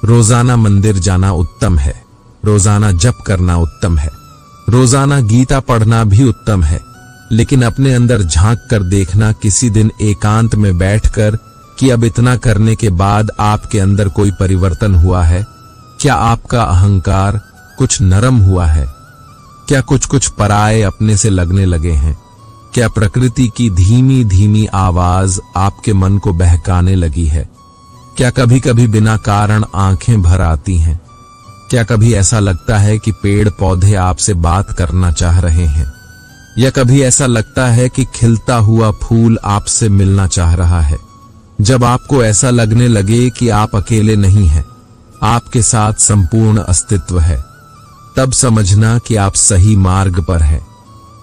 रोजाना मंदिर जाना उत्तम है, रोजाना जप करना उत्तम है, रोजाना गीता पढ़ना भी उत्तम है, लेकिन अपने अंदर झांक कर देखना किसी दिन एकांत में बैठकर कि अब इतना करने के बाद आपके अंदर कोई परिवर्तन हुआ है। क्या आपका अहंकार कुछ नरम हुआ है? क्या कुछ कुछ पराये अपने से लगने लगे हैं? क्या प्रकृति की धीमी धीमी आवाज आपके मन को बहकाने लगी है? क्या कभी कभी बिना कारण आंखें भर आती हैं? क्या कभी ऐसा लगता है कि पेड़ पौधे आपसे बात करना चाह रहे हैं? या कभी ऐसा लगता है कि खिलता हुआ फूल आपसे मिलना चाह रहा है? जब आपको ऐसा लगने लगे कि आप अकेले नहीं हैं, आपके साथ संपूर्ण अस्तित्व है, तब समझना कि आप सही मार्ग पर हैं।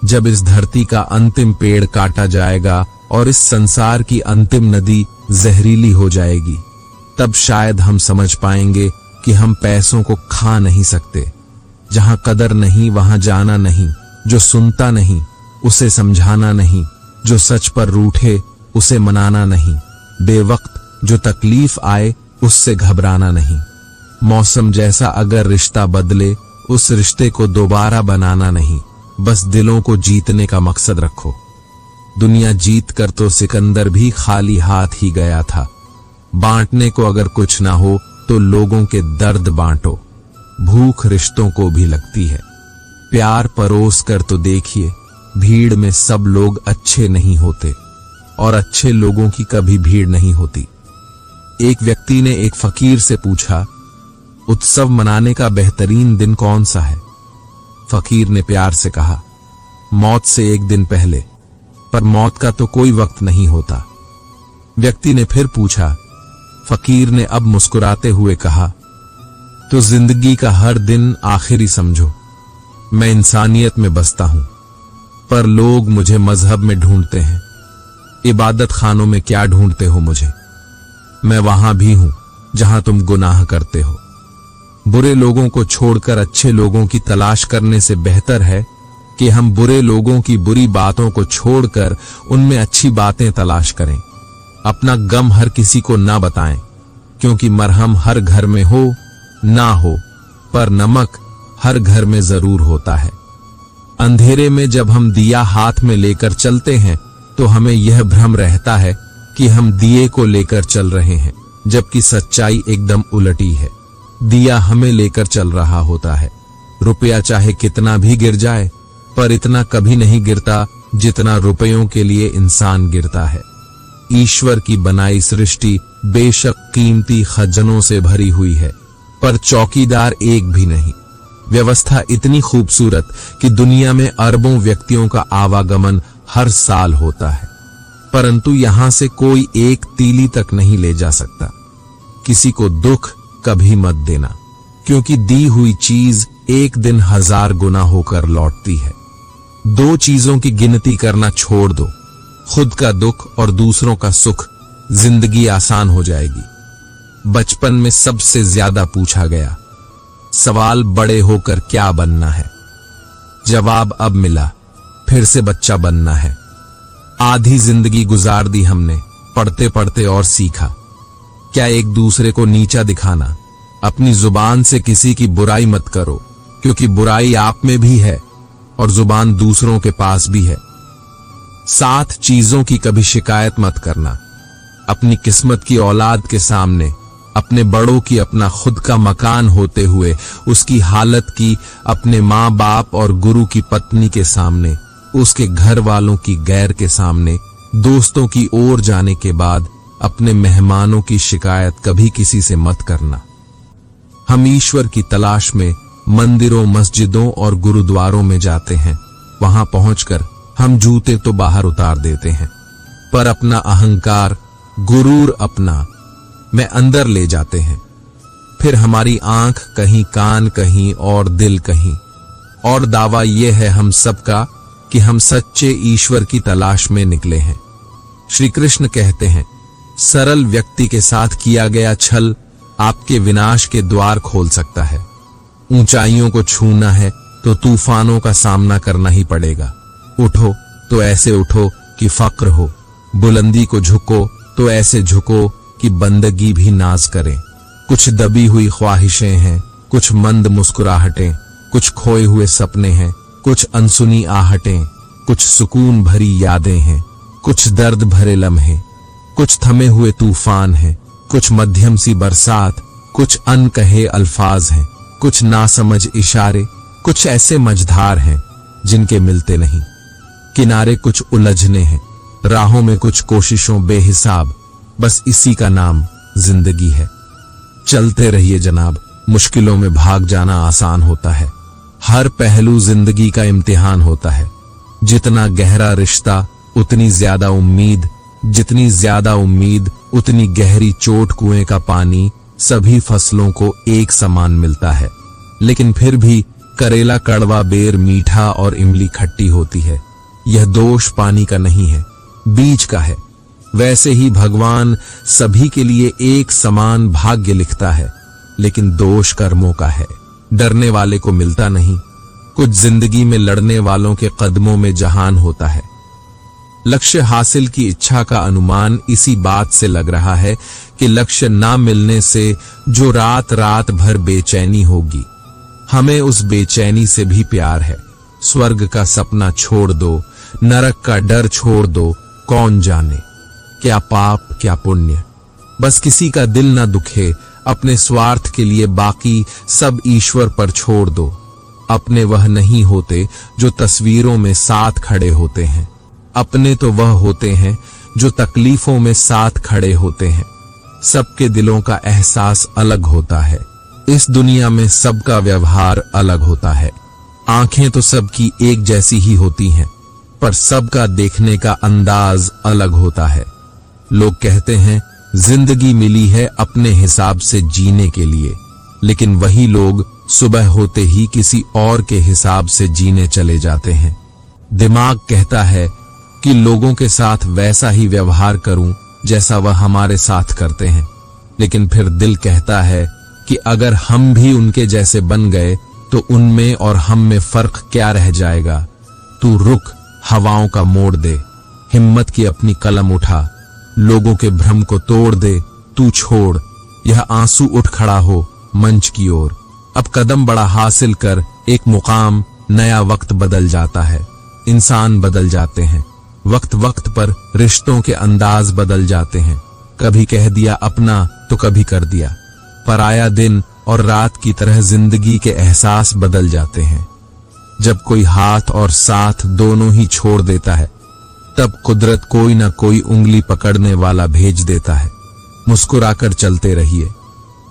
जब इस धरती का अंतिम पेड़ काटा जाएगा और इस संसार की अंतिम नदी जहरीली हो जाएगी, तब शायद हम समझ पाएंगे कि हम पैसों को खा नहीं सकते। जहां कदर नहीं वहां जाना नहीं, जो सुनता नहीं उसे समझाना नहीं, जो सच पर रूठे उसे मनाना नहीं, बेवक्त जो तकलीफ आए उससे घबराना नहीं। मौसम जैसा अगर रिश्ता बदले उस रिश्ते को दोबारा बनाना नहीं, बस दिलों को जीतने का मकसद रखो। दुनिया जीत कर तो सिकंदर भी खाली हाथ ही गया था। बांटने को अगर कुछ ना हो तो लोगों के दर्द बांटो। भूख रिश्तों को भी लगती है। प्यार परोस कर तो देखिए, भीड़ में सब लोग अच्छे नहीं होते और अच्छे लोगों की कभी भीड़ नहीं होती। एक व्यक्ति ने एक फकीर से पूछा, उत्सव मनाने का बेहतरीन दिन कौन सा है? फकीर ने प्यार से कहा, मौत से एक दिन पहले, पर मौत का तो कोई वक्त नहीं होता। व्यक्ति ने फिर पूछा। फकीर ने अब मुस्कुराते हुए कहा, तो जिंदगी का हर दिन आखिरी समझो। मैं इंसानियत में बसता हूं, पर लोग मुझे मजहब में ढूंढते हैं। इबादत खानों में क्या ढूंढते हो मुझे? मैं वहां भी हूं जहां तुम गुनाह करते हो। बुरे लोगों को छोड़कर अच्छे लोगों की तलाश करने से बेहतर है कि हम बुरे लोगों की बुरी बातों को छोड़कर उनमें अच्छी बातें तलाश करें। अपना गम हर किसी को ना बताएं, क्योंकि मरहम हर घर में हो ना हो, पर नमक हर घर में जरूर होता है। अंधेरे में जब हम दिया हाथ में लेकर चलते हैं तो हमें यह भ्रम रहता है कि हम दिए को लेकर चल रहे हैं, जबकि सच्चाई एकदम उलटी है। दिया हमें लेकर चल रहा होता है। रुपया चाहे कितना भी गिर जाए, पर इतना कभी नहीं गिरता जितना रुपयों के लिए इंसान गिरता है। ईश्वर की बनाई सृष्टि बेशक कीमती खजानों से भरी हुई है, पर चौकीदार एक भी नहीं। व्यवस्था इतनी खूबसूरत कि दुनिया में अरबों व्यक्तियों का आवागमन हर साल होता है, परंतु यहां से कोई एक तीली तक नहीं ले जा सकता। किसी को दुख कभी मत देना, क्योंकि दी हुई चीज एक दिन 1000 गुना होकर लौटती है। दो चीजों की गिनती करना छोड़ दो, खुद का दुख और दूसरों का सुख, जिंदगी आसान हो जाएगी। बचपन में सबसे ज्यादा पूछा गया सवाल, बड़े होकर क्या बनना है? जवाब अब मिला, फिर से बच्चा बनना है। आधी जिंदगी गुजार दी हमने पढ़ते पढ़ते और सीखा क्या एक दूसरे को नीचा दिखाना। अपनी जुबान से किसी की बुराई मत करो, क्योंकि बुराई आप में भी है और जुबान दूसरों के पास भी है। 7 चीजों की कभी शिकायत मत करना। अपनी किस्मत की औलाद के सामने, अपने बड़ों की अपना खुद का मकान होते हुए उसकी हालत की, अपने माँ बाप और गुरु की पत्नी के सामने, उसके घर वालों की गैर के सामने, दोस्तों की ओर जाने के बाद अपने मेहमानों की शिकायत कभी किसी से मत करना। हम ईश्वर की तलाश में मंदिरों, मस्जिदों और गुरुद्वारों में जाते हैं। वहां पहुंचकर हम जूते तो बाहर उतार देते हैं, पर अपना अहंकार, गुरूर अपना में अंदर ले जाते हैं। फिर हमारी आंख कहीं, कान कहीं और दिल कहीं। और दावा यह है हम सबका कि हम सच्चे ईश्वर की तलाश में निकले हैं। श्री कृष्ण कहते हैं, सरल व्यक्ति के साथ किया गया छल आपके विनाश के द्वार खोल सकता है। ऊंचाइयों को छूना है तो तूफानों का सामना करना ही पड़ेगा। उठो तो ऐसे उठो कि फक्र हो, बुलंदी को झुको तो ऐसे झुको कि बंदगी भी नाज करें। कुछ दबी हुई ख्वाहिशें हैं, कुछ मंद मुस्कुराहटें, कुछ खोए हुए सपने हैं, कुछ अनसुनी आहटें, कुछ सुकून भरी यादें हैं, कुछ दर्द भरे लम्हे, कुछ थमे हुए तूफान हैं, कुछ मध्यम सी बरसात, कुछ अनकहे अल्फाज हैं, कुछ नासमझ इशारे, कुछ ऐसे मझधार हैं जिनके मिलते नहीं किनारे, कुछ उलझने हैं राहों में, कुछ कोशिशों बेहिसाब, बस इसी का नाम जिंदगी है। चलते रहिए जनाब, मुश्किलों में भाग जाना आसान होता है। हर पहलू जिंदगी का इम्तिहान होता है। जितना गहरा रिश्ता उतनी ज्यादा उम्मीद, जितनी ज्यादा उम्मीद उतनी गहरी चोट, कुएं का पानी सभी फसलों को एक समान मिलता है। लेकिन फिर भी करेला कड़वा, बेर मीठा और इमली खट्टी होती है। यह दोष पानी का नहीं है, बीज का है। वैसे ही भगवान सभी के लिए एक समान भाग्य लिखता है, लेकिन दोष कर्मों का है। डरने वाले को मिलता नहीं, कुछ जिंदगी में लड़ने वालों के कदमों में जहान होता है। लक्ष्य हासिल की इच्छा का अनुमान इसी बात से लग रहा है कि लक्ष्य ना मिलने से जो रात रात भर बेचैनी होगी, हमें उस बेचैनी से भी प्यार है। स्वर्ग का सपना छोड़ दो, नरक का डर छोड़ दो, कौन जाने क्या पाप क्या पुण्य। बस किसी का दिल ना दुखे, अपने स्वार्थ के लिए बाकी सब ईश्वर पर छोड़ दो। अपने वह नहीं होते जो तस्वीरों में साथ खड़े होते हैं, अपने तो वह होते हैं जो तकलीफों में साथ खड़े होते हैं। सबके दिलों का एहसास अलग होता है, इस दुनिया में सबका व्यवहार अलग होता है। आंखें तो सबकी एक जैसी ही होती हैं, पर सबका देखने का अंदाज अलग होता है। लोग कहते हैं जिंदगी मिली है अपने हिसाब से जीने के लिए, लेकिन वही लोग सुबह होते ही किसी और के हिसाब से जीने चले जाते हैं। दिमाग कहता है कि लोगों के साथ वैसा ही व्यवहार करूं जैसा वह हमारे साथ करते हैं, लेकिन फिर दिल कहता है कि अगर हम भी उनके जैसे बन गए तो उनमें और हम में फर्क क्या रह जाएगा। तू रुक, हवाओं का मोड़ दे, हिम्मत की अपनी कलम उठा, लोगों के भ्रम को तोड़ दे। तू छोड़ यह आंसू, उठ खड़ा हो मंच की ओर। अब कदम बड़ा हासिल कर, एक मुकाम, नया वक्त बदल जाता है, इंसान बदल जाते हैं। वक्त वक्त पर रिश्तों के अंदाज बदल जाते हैं। कभी कह दिया अपना तो कभी कर दिया पराया। दिन और रात की तरह जिंदगी के एहसास बदल जाते हैं। जब कोई हाथ और साथ दोनों ही छोड़ देता है, तब कुदरत कोई ना कोई उंगली पकड़ने वाला भेज देता है। मुस्कुराकर चलते रहिए,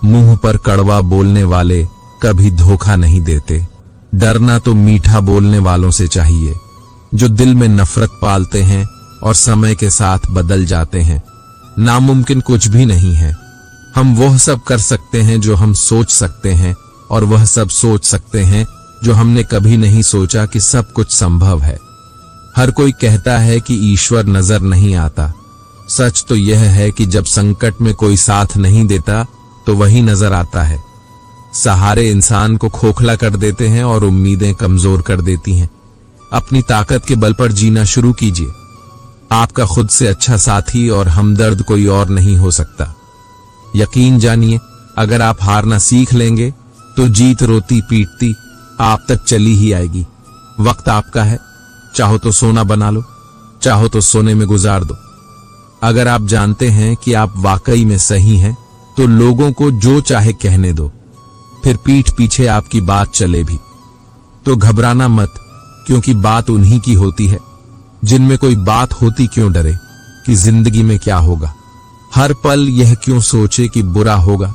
मुंह पर कड़वा बोलने वाले कभी धोखा नहीं देते। डरना तो मीठा बोलने वालों से चाहिए, जो दिल में नफरत पालते हैं और समय के साथ बदल जाते हैं। नामुमकिन कुछ भी नहीं है। हम वह सब कर सकते हैं जो हम सोच सकते हैं, और वह सब सोच सकते हैं जो हमने कभी नहीं सोचा कि सब कुछ संभव है। हर कोई कहता है कि ईश्वर नजर नहीं आता। सच तो यह है कि जब संकट में कोई साथ नहीं देता तो वही नजर आता है। सहारे इंसान को खोखला कर देते हैं और उम्मीदें कमजोर कर देती हैं। अपनी ताकत के बल पर जीना शुरू कीजिए। आपका खुद से अच्छा साथी और हमदर्द कोई और नहीं हो सकता। यकीन जानिए, अगर आप हारना सीख लेंगे तो जीत रोती पीटती आप तक चली ही आएगी। वक्त आपका है, चाहो तो सोना बना लो, चाहो तो सोने में गुजार दो। अगर आप जानते हैं कि आप वाकई में सही हैं, तो लोगों को जो चाहे कहने दो, फिर पीठ पीछे आपकी बात चले भी तो घबराना मत, क्योंकि बात उन्हीं की होती है जिनमें कोई बात होती क्यों डरे कि जिंदगी में क्या होगा। हर पल यह क्यों सोचे कि बुरा होगा।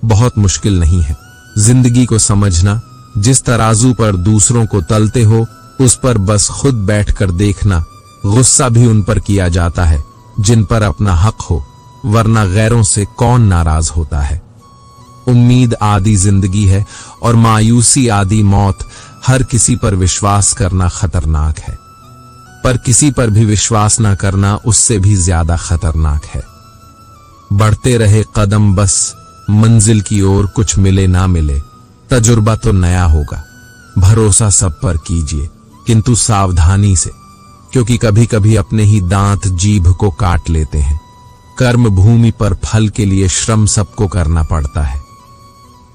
बहुत मुश्किल नहीं है जिंदगी को समझना। जिस तराजू पर दूसरों को तलते हो, उस पर बस खुद बैठकर देखना। गुस्सा भी उन पर किया जाता है जिन पर अपना हक हो, वरना गैरों से कौन नाराज होता है। उम्मीद आदि जिंदगी है और मायूसी आदि मौत। हर किसी पर विश्वास करना खतरनाक है, पर किसी पर भी विश्वास ना करना उससे भी ज्यादा खतरनाक है। बढ़ते रहे कदम बस मंजिल की ओर, कुछ मिले ना मिले तजुर्बा तो नया होगा। भरोसा सब पर कीजिए, किंतु सावधानी से, क्योंकि कभी कभी अपने ही दांत जीभ को काट लेते हैं। कर्म भूमि पर फल के लिए श्रम सबको करना पड़ता है।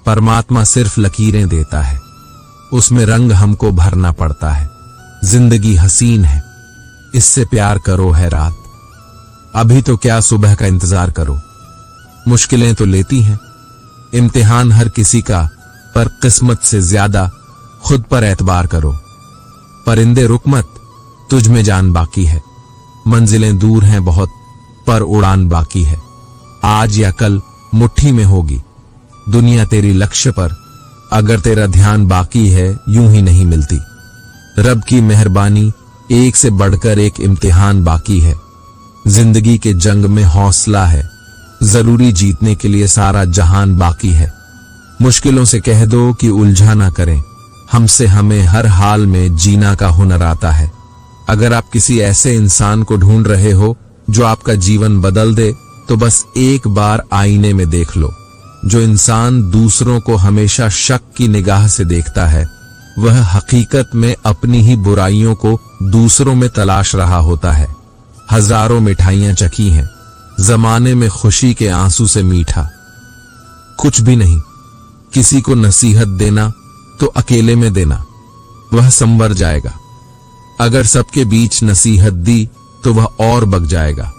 परमात्मा सिर्फ लकीरें देता है, उसमें रंग हमको भरना पड़ता है। जिंदगी हसीन है, इससे प्यार करो है रात, अभी तो क्या सुबह का इंतजार करो। मुश्किलें तो लेती हैं, इम्तिहान हर किसी का, पर किस्मत से ज्यादा खुद पर एतबार करो। परिंदे रुक मत, तुझ में जान बाकी है। मंजिलें दूर हैं बहुत, पर उड़ान बाकी है। आज या कल मुट्ठी में होगी दुनिया तेरी लक्ष्य पर, अगर तेरा ध्यान बाकी है यूं ही नहीं मिलती। रब की मेहरबानी, एक से बढ़कर एक इम्तिहान बाकी है। जिंदगी के जंग में हौसला है, जरूरी जीतने के लिए सारा जहान बाकी है। मुश्किलों से कह दो कि उलझा ना करें, हमसे हमें हर हाल में जीना का हुनर आता है। अगर आप किसी ऐसे इंसान को ढूंढ रहे हो जो आपका जीवन बदल दे, तो बस एक बार आईने में देख लो। जो इंसान दूसरों को हमेशा शक की निगाह से देखता है, वह हकीकत में अपनी ही बुराइयों को दूसरों में तलाश रहा होता है। हजारों मिठाइयां चखी हैं, जमाने में खुशी के आंसू से मीठा कुछ भी नहीं। किसी को नसीहत देना तो अकेले में देना, वह संवर जाएगा। अगर सबके बीच नसीहत दी तो वह और बग जाएगा।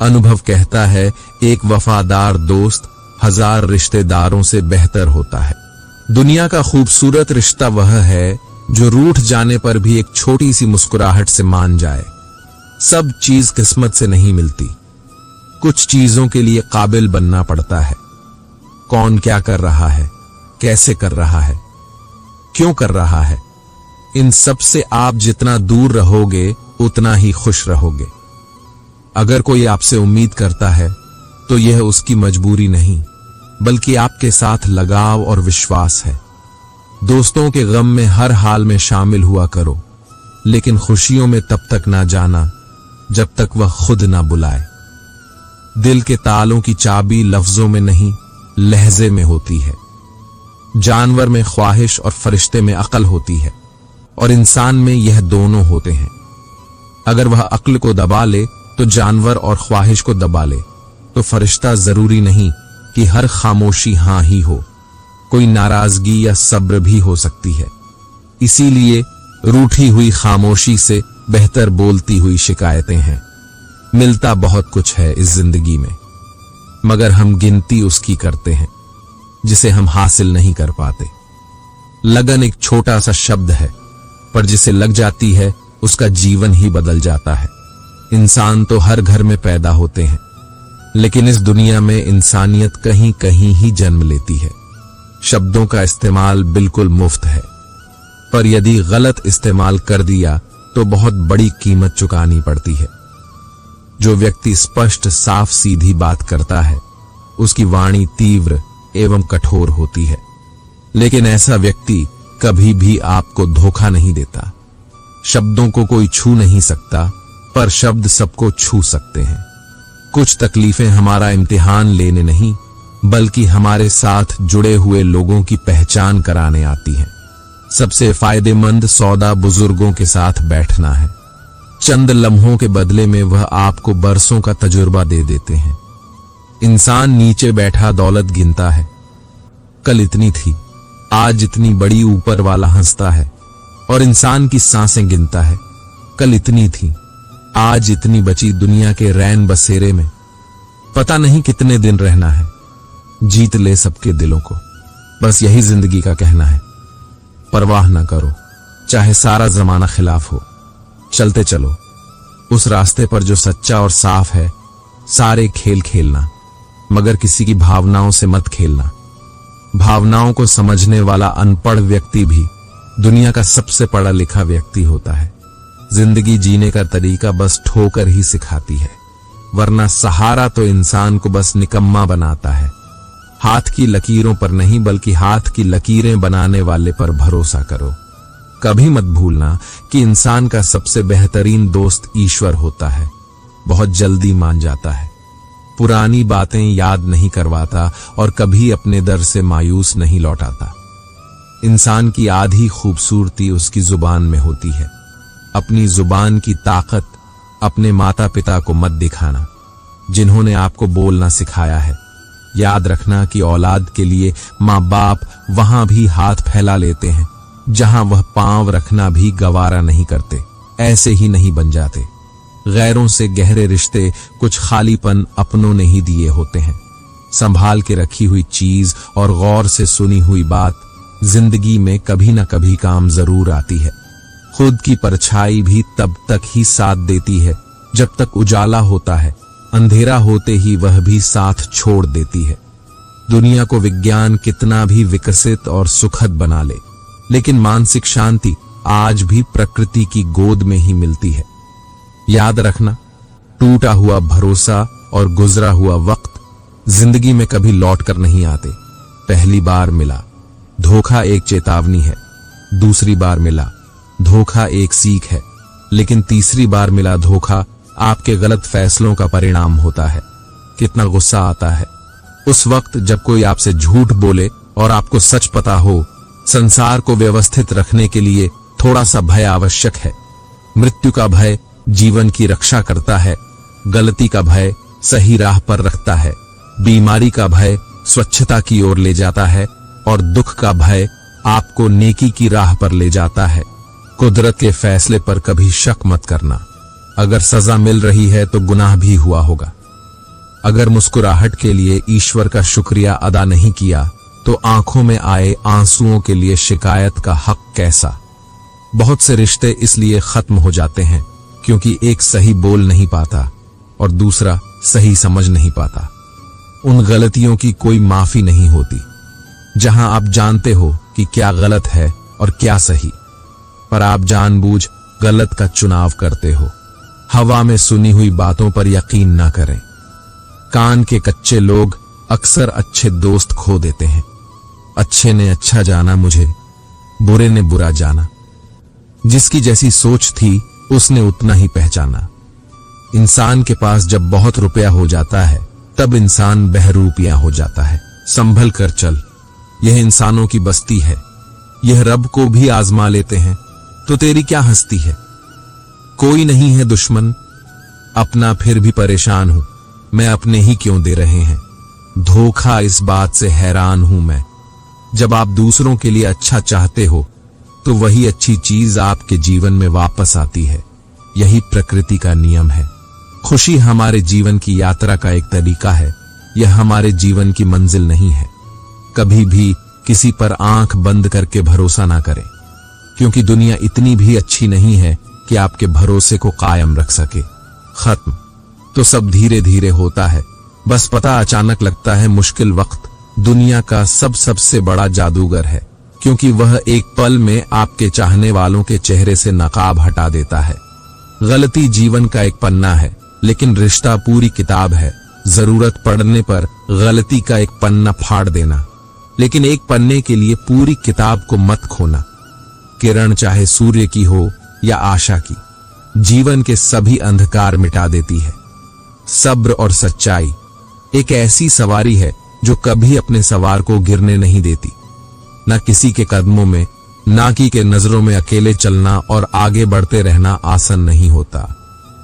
अनुभव कहता है, एक वफादार दोस्त हजार रिश्तेदारों से बेहतर होता है। दुनिया का खूबसूरत रिश्ता वह है जो रूठ जाने पर भी एक छोटी सी मुस्कुराहट से मान जाए। सब चीज किस्मत से नहीं मिलती, कुछ चीजों के लिए काबिल बनना पड़ता है। कौन क्या कर रहा है, कैसे कर रहा है, क्यों कर रहा है, इन सब से आप जितना दूर रहोगे उतना ही खुश रहोगे। अगर कोई आपसे उम्मीद करता है तो यह उसकी मजबूरी नहीं, बल्कि आपके साथ लगाव और विश्वास है। दोस्तों के गम में हर हाल में शामिल हुआ करो, लेकिन खुशियों में तब तक ना जाना जब तक वह खुद ना बुलाए। दिल के तालों की चाबी लफ्जों में नहीं, लहजे में होती है। जानवर में ख्वाहिश और फरिश्ते में अक्ल होती है, और इंसान में यह दोनों होते हैं। अगर वह अक्ल को दबा ले तो जानवर और ख्वाहिश को दबा ले तो फरिश्ता जरूरी नहीं कि हर खामोशी हां ही हो, कोई नाराजगी या सब्र भी हो सकती है। इसीलिए रूठी हुई खामोशी से बेहतर बोलती हुई शिकायतें हैं। मिलता बहुत कुछ है इस जिंदगी में, मगर हम गिनती उसकी करते हैं जिसे हम हासिल नहीं कर पाते। लगन एक छोटा सा शब्द है, पर जिसे लग जाती है उसका जीवन ही बदल जाता है। इंसान तो हर घर में पैदा होते हैं, लेकिन इस दुनिया में इंसानियत कहीं कहीं ही जन्म लेती है। शब्दों का इस्तेमाल बिल्कुल मुफ्त है, पर यदि गलत इस्तेमाल कर दिया तो बहुत बड़ी कीमत चुकानी पड़ती है। जो व्यक्ति स्पष्ट साफ सीधी बात करता है, उसकी वाणी तीव्र एवं कठोर होती है, लेकिन ऐसा व्यक्ति कभी भी आपको धोखा नहीं देता। शब्दों को कोई छू नहीं सकता, पर शब्द सबको छू सकते हैं। कुछ तकलीफें हमारा इम्तिहान लेने नहीं, बल्कि हमारे साथ जुड़े हुए लोगों की पहचान कराने आती हैं। सबसे फायदेमंद सौदा बुजुर्गों के साथ बैठना है। चंद लम्हों के बदले में वह आपको बरसों का तजुर्बा दे देते हैं। इंसान नीचे बैठा दौलत गिनता है, कल इतनी थी, आज इतनी बड़ी, ऊपर वाला हंसता है। और इंसान की सांसें गिनता है, कल इतनी थी, आज इतनी बची, दुनिया के रैन बसेरे में। पता नहीं कितने दिन रहना है, जीत ले सबके दिलों को, बस यही जिंदगी का कहना है। परवाह ना करो, चाहे सारा जमाना खिलाफ हो, चलते चलो उस रास्ते पर जो सच्चा और साफ है। सारे खेल खेलना, मगर किसी की भावनाओं से मत खेलना। भावनाओं को समझने वाला अनपढ़ व्यक्ति भी दुनिया का सबसे पढ़ा लिखा व्यक्ति होता है। जिंदगी जीने का तरीका बस ठोकर ही सिखाती है, वरना सहारा तो इंसान को बस निकम्मा बनाता है। हाथ की लकीरों पर नहीं, बल्कि हाथ की लकीरें बनाने वाले पर भरोसा करो। कभी मत भूलना कि इंसान का सबसे बेहतरीन दोस्त ईश्वर होता है। बहुत जल्दी मान जाता है, पुरानी बातें याद नहीं करवाता और कभी अपने दर से मायूस नहीं लौटाता। इंसान की आधी खूबसूरती उसकी जुबान में होती है। अपनी जुबान की ताकत अपने माता पिता को मत दिखाना, जिन्होंने आपको बोलना सिखाया है। याद रखना कि औलाद के लिए माँ बाप वहां भी हाथ फैला लेते हैं जहां वह पांव रखना भी गवारा नहीं करते। ऐसे ही नहीं बन जाते। गैरों से गहरे रिश्ते कुछ खालीपन अपनों ने ही दिए होते हैं। संभाल के रखी हुई चीज और गौर से सुनी हुई बात जिंदगी में कभी न कभी काम जरूर आती है। खुद की परछाई भी तब तक ही साथ देती है जब तक उजाला होता है, अंधेरा होते ही वह भी साथ छोड़ देती है। दुनिया को विज्ञान कितना भी विकसित और सुखद बना ले, लेकिन मानसिक शांति आज भी प्रकृति की गोद में ही मिलती है। याद रखना, टूटा हुआ भरोसा और गुजरा हुआ वक्त जिंदगी में कभी लौट कर नहीं आते। पहली बार मिला धोखा एक चेतावनी है, दूसरी बार मिला धोखा एक सीख है, लेकिन तीसरी बार मिला धोखा आपके गलत फैसलों का परिणाम होता है। कितना गुस्सा आता है उस वक्त जब कोई आपसे झूठ बोले और आपको सच पता हो। संसार को व्यवस्थित रखने के लिए थोड़ा सा भय आवश्यक है। मृत्यु का भय जीवन की रक्षा करता है, गलती का भय सही राह पर रखता है, बीमारी का भय स्वच्छता की ओर ले जाता है और दुख का भय आपको नेकी की राह पर ले जाता है। कुदरत के फैसले पर कभी शक मत करना। अगर सजा मिल रही है तो गुनाह भी हुआ होगा। अगर मुस्कुराहट के लिए ईश्वर का शुक्रिया अदा नहीं किया तो आंखों में आए आंसुओं के लिए शिकायत का हक कैसा। बहुत से रिश्ते इसलिए खत्म हो जाते हैं क्योंकि एक सही बोल नहीं पाता और दूसरा सही समझ नहीं पाता। उन गलतियों की कोई माफी नहीं होती जहां आप जानते हो कि क्या गलत है और क्या सही, पर आप जानबूझ गलत का चुनाव करते हो। हवा में सुनी हुई बातों पर यकीन ना करें। कान के कच्चे लोग अक्सर अच्छे दोस्त खो देते हैं। अच्छे ने अच्छा जाना मुझे, बुरे ने बुरा जाना। जिसकी जैसी सोच थी उसने उतना ही पहचाना। इंसान के पास जब बहुत रुपया हो जाता है तब इंसान बहरूपिया हो जाता है। संभल कर चल, यह इंसानों की बस्ती है। यह रब को भी आजमा लेते हैं तो तेरी क्या हस्ती है। कोई नहीं है दुश्मन अपना, फिर भी परेशान हूं मैं, अपने ही क्यों दे रहे हैं धोखा। इस बात से हैरान हूं मैं, जब आप दूसरों के लिए अच्छा चाहते हो तो वही अच्छी चीज आपके जीवन में वापस आती है। यही प्रकृति का नियम है। खुशी हमारे जीवन की यात्रा का एक तरीका है, यह हमारे जीवन की मंजिल नहीं है। कभी भी किसी पर आंख बंद करके भरोसा ना करें, क्योंकि दुनिया इतनी भी अच्छी नहीं है कि आपके भरोसे को कायम रख सके। खत्म तो सब धीरे धीरे होता है, बस पता अचानक लगता है। मुश्किल वक्त दुनिया का सबसे बड़ा जादूगर है, क्योंकि वह एक पल में आपके चाहने वालों के चेहरे से नकाब हटा देता है। गलती जीवन का एक पन्ना है, लेकिन रिश्ता पूरी किताब है। जरूरत पड़ने पर गलती का एक पन्ना फाड़ देना, लेकिन एक पन्ने के लिए पूरी किताब को मत खोना। किरण चाहे सूर्य की हो या आशा की, जीवन के सभी अंधकार मिटा देती है। सब्र और सच्चाई एक ऐसी सवारी है जो कभी अपने सवार को गिरने नहीं देती। न किसी के कदमों में, ना की के नजरों में अकेले चलना और आगे बढ़ते रहना आसान नहीं होता,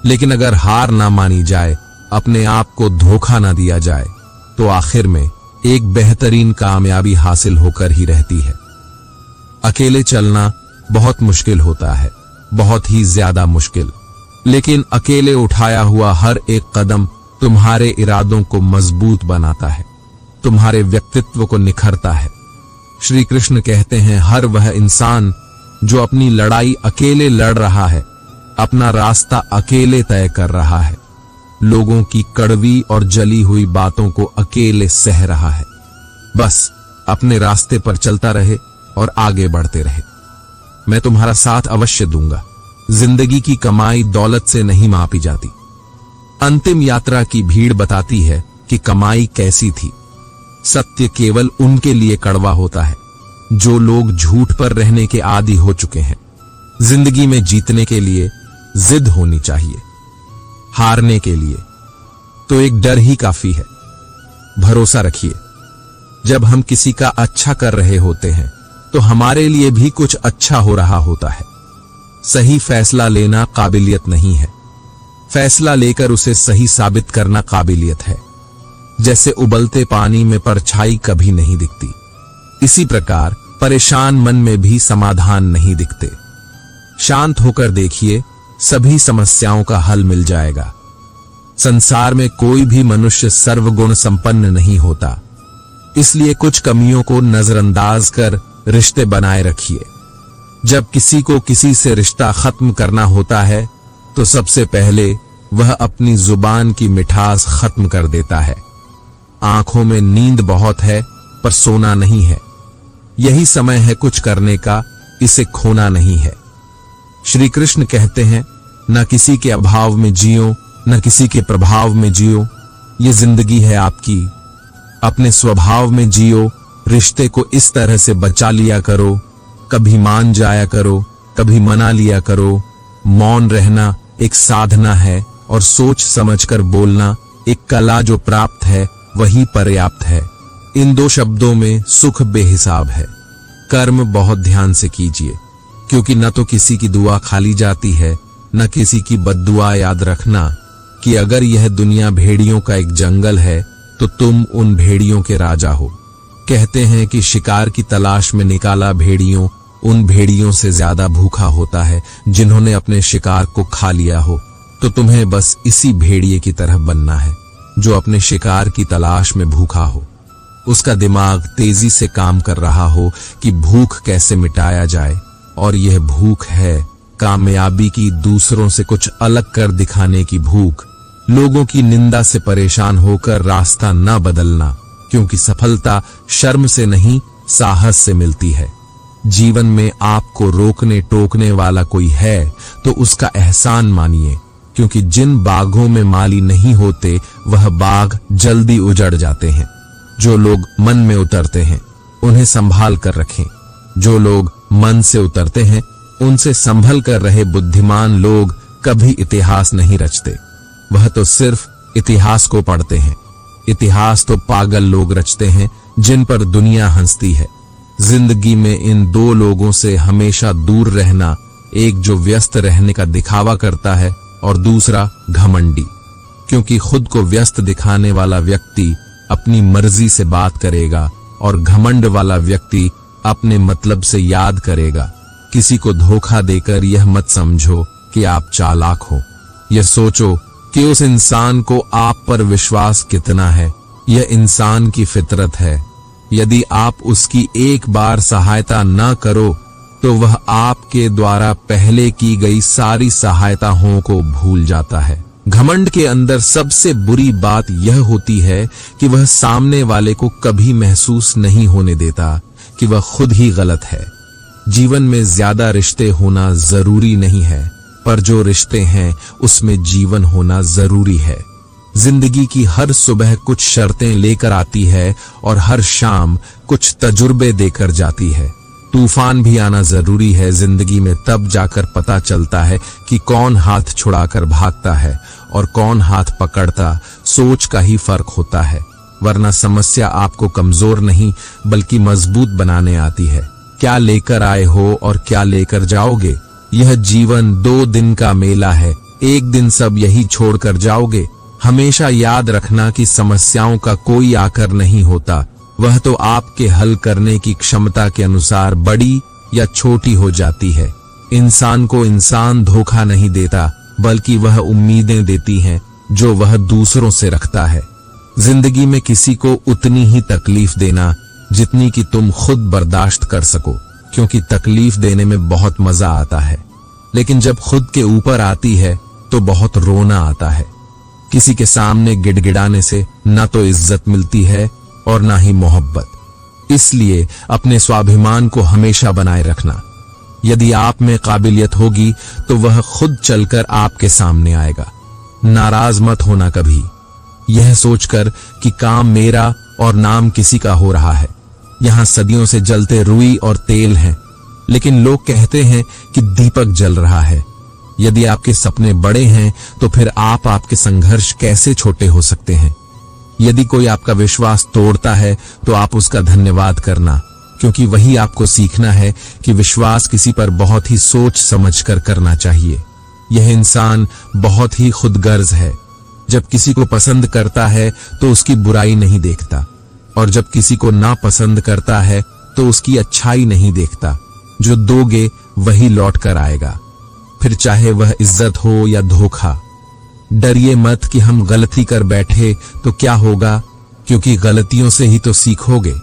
लेकिन अगर हार ना मानी जाए, अपने आप को धोखा ना दिया जाए, तो आखिर में एक बेहतरीन कामयाबी हासिल होकर ही रहती है। अकेले चलना बहुत मुश्किल होता है, बहुत ही ज्यादा मुश्किल, लेकिन अकेले उठाया हुआ हर एक कदम तुम्हारे इरादों को मजबूत बनाता है, तुम्हारे व्यक्तित्व को निखरता है। श्री कृष्ण कहते हैं, हर वह इंसान जो अपनी लड़ाई अकेले लड़ रहा है, अपना रास्ता अकेले तय कर रहा है, लोगों की कड़वी और जली हुई बातों को अकेले सह रहा है, बस अपने रास्ते पर चलता रहे और आगे बढ़ते रहे। मैं तुम्हारा साथ अवश्य दूंगा। जिंदगी की कमाई दौलत से नहीं मापी जाती। अंतिम यात्रा की भीड़ बताती है कि कमाई कैसी थी। सत्य केवल उनके लिए कड़वा होता है जो लोग झूठ पर रहने के आदी हो चुके हैं। जिंदगी में जीतने के लिए जिद होनी चाहिए, हारने के लिए तो एक डर ही काफी है। भरोसा रखिए, जब हम किसी का अच्छा कर रहे होते हैं तो हमारे लिए भी कुछ अच्छा हो रहा होता है। सही फैसला लेना काबिलियत नहीं है, फैसला लेकर उसे सही साबित करना काबिलियत है। जैसे उबलते पानी में परछाई कभी नहीं दिखती। इसी प्रकार परेशान मन में भी समाधान नहीं दिखते। शांत होकर देखिए, सभी समस्याओं का हल मिल जाएगा। संसार में कोई भी मनुष्य सर्वगुण संपन्न नहीं होता, इसलिए कुछ कमियों को नजरअंदाज कर रिश्ते बनाए रखिए। जब किसी को किसी से रिश्ता खत्म करना होता है तो सबसे पहले वह अपनी जुबान की मिठास खत्म कर देता है। आंखों में नींद बहुत है पर सोना नहीं है। यही समय है कुछ करने का, इसे खोना नहीं है। श्री कृष्ण कहते हैं, न किसी के अभाव में जियो, न किसी के प्रभाव में जियो। ये जिंदगी है आपकी, अपने स्वभाव में जियो। रिश्ते को इस तरह से बचा लिया करो, कभी मान जाया करो, कभी मना लिया करो। मौन रहना एक साधना है और सोच समझकर बोलना एक कला जो प्राप्त है वही पर्याप्त है। इन दो शब्दों में सुख बेहिसाब है। कर्म बहुत ध्यान से कीजिए, क्योंकि न तो किसी की दुआ खाली जाती है, न किसी की बद्दुआ। याद रखना कि अगर यह दुनिया भेड़ियों का एक जंगल है तो तुम उन भेड़ियों के राजा हो। कहते हैं कि शिकार की तलाश में निकाला भेड़ियों उन भेड़ियों से ज्यादा भूखा होता है जिन्होंने अपने शिकार को खा लिया हो। तो तुम्हें बस इसी भेड़िए की तरह बनना है जो अपने शिकार की तलाश में भूखा हो। उसका दिमाग तेजी से काम कर रहा हो कि भूख कैसे मिटाया जाए, और यह भूख है कामयाबी की, दूसरों से कुछ अलग कर दिखाने की भूख। लोगों की निंदा से परेशान होकर रास्ता न बदलना, क्योंकि सफलता शर्म से नहीं साहस से मिलती है। जीवन में आपको रोकने टोकने वाला कोई है तो उसका एहसान मानिए, क्योंकि जिन बागों में माली नहीं होते वह बाग जल्दी उजड़ जाते हैं। जो लोग मन में उतरते हैं उन्हें संभाल कर रखें। जो लोग मन से उतरते हैं उनसे संभल कर रहे। बुद्धिमान लोग कभी इतिहास नहीं रचते, वह तो सिर्फ इतिहास को पढ़ते हैं। इतिहास तो पागल लोग रचते हैं जिन पर दुनिया हंसती है। जिंदगी में इन दो लोगों से हमेशा दूर रहना, एक जो व्यस्त रहने का दिखावा करता है और दूसरा घमंडी, क्योंकि खुद को व्यस्त दिखाने वाला व्यक्ति अपनी मर्जी से बात करेगा और घमंड वाला व्यक्ति अपने मतलब से याद करेगा। किसी को धोखा देकर यह मत समझो कि आप चालाक हो। यह सोचो कि उस इंसान को आप पर विश्वास कितना है। यह इंसान की फितरत है। यदि आप उसकी एक बार सहायता न करो तो वह आपके द्वारा पहले की गई सारी सहायताओं को भूल जाता है। घमंड के अंदर सबसे बुरी बात यह होती है कि वह सामने वाले को कभी महसूस नहीं होने देता कि वह खुद ही गलत है। जीवन में ज्यादा रिश्ते होना जरूरी नहीं है, पर जो रिश्ते हैं उसमें जीवन होना जरूरी है। जिंदगी की हर सुबह कुछ शर्तें लेकर आती है और हर शाम कुछ तजुर्बे देकर जाती है। तूफान भी आना जरूरी है जिंदगी में, तब जाकर पता चलता है कि कौन हाथ छुड़ाकर भागता है और कौन हाथ पकड़ता। सोच का ही फर्क होता है, वरना समस्या आपको कमजोर नहीं बल्कि मजबूत बनाने आती है। क्या लेकर आए हो और क्या लेकर जाओगे? यह जीवन 2 दिन का मेला है, एक दिन सब यही छोड़कर जाओगे। हमेशा याद रखना कि समस्याओं का कोई आकर नहीं होता, वह तो आपके हल करने की क्षमता के अनुसार बड़ी या छोटी हो जाती है। इंसान को इंसान धोखा नहीं देता, बल्कि वह उम्मीदें देती हैं जो वह दूसरों से रखता है। जिंदगी में किसी को उतनी ही तकलीफ देना जितनी कि तुम खुद बर्दाश्त कर सको, क्योंकि तकलीफ देने में बहुत मजा आता है, लेकिन जब खुद के ऊपर आती है तो बहुत रोना आता है। किसी के सामने गिड़गिड़ाने से ना तो इज्जत मिलती है और ना ही मोहब्बत। इसलिए अपने स्वाभिमान को हमेशा बनाए रखना। यदि आप में काबिलियत होगी तो वह खुद चलकर आपके सामने आएगा। नाराज मत होना कभी, यह सोचकर कि काम मेरा और नाम किसी का हो रहा है। यहाँ सदियों से जलते रुई और तेल हैं, लेकिन लोग कहते हैं कि दीपक जल रहा है। यदि आपके सपने बड़े हैं तो फिर आपके संघर्ष कैसे छोटे हो सकते हैं? यदि कोई आपका विश्वास तोड़ता है तो आप उसका धन्यवाद करना, क्योंकि वही आपको सीखना है कि विश्वास किसी पर बहुत ही सोच समझकर करना चाहिए। यह इंसान बहुत ही खुदगर्ज है। जब किसी को पसंद करता है तो उसकी बुराई नहीं देखता, और जब किसी को नापसंद करता है तो उसकी अच्छाई नहीं देखता। जो दोगे वही लौट कर आएगा, फिर चाहे वह इज्जत हो या धोखा। डरिए मत कि हम गलती कर बैठे तो क्या होगा, क्योंकि गलतियों से ही तो सीखोगे।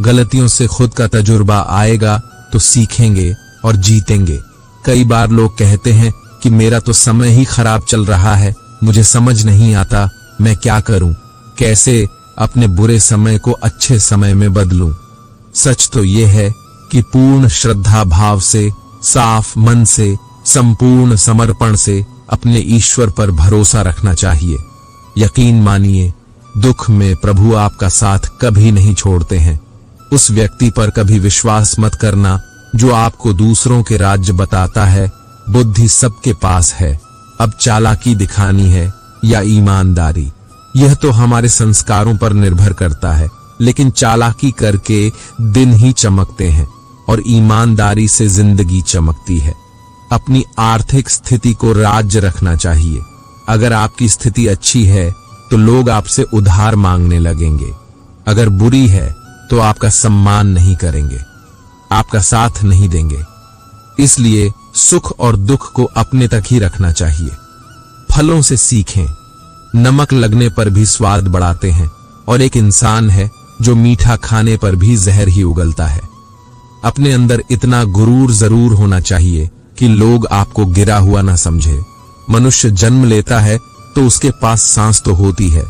गलतियों से खुद का तजुर्बा आएगा तो सीखेंगे और जीतेंगे। कई बार लोग कहते हैं कि मेरा तो समय ही खराब चल रहा है, मुझे समझ नहीं आता मैं क्या करूं, कैसे अपने बुरे समय को अच्छे समय में बदलूं। सच तो यह है कि पूर्ण श्रद्धा भाव से, साफ मन से, संपूर्ण समर्पण से अपने ईश्वर पर भरोसा रखना चाहिए। यकीन मानिए, दुख में प्रभु आपका साथ कभी नहीं छोड़ते हैं। उस व्यक्ति पर कभी विश्वास मत करना जो आपको दूसरों के राज्य बताता है। बुद्धि सबके पास है, अब चालाकी दिखानी है या ईमानदारी, यह तो हमारे संस्कारों पर निर्भर करता है। लेकिन चालाकी करके दिन ही चमकते हैं और ईमानदारी से जिंदगी चमकती है। अपनी आर्थिक स्थिति को राज्य रखना चाहिए। अगर आपकी स्थिति अच्छी है तो लोग आपसे उधार मांगने लगेंगे, अगर बुरी है तो आपका सम्मान नहीं करेंगे, आपका साथ नहीं देंगे। इसलिए सुख और दुख को अपने तक ही रखना चाहिए। फलों से सीखें, नमक लगने पर भी स्वाद बढ़ाते हैं, और एक इंसान है जो मीठा खाने पर भी जहर ही उगलता है। अपने अंदर इतना गुरूर जरूर होना चाहिए कि लोग आपको गिरा हुआ ना समझे। मनुष्य जन्म लेता है तो उसके पास सांस तो होती है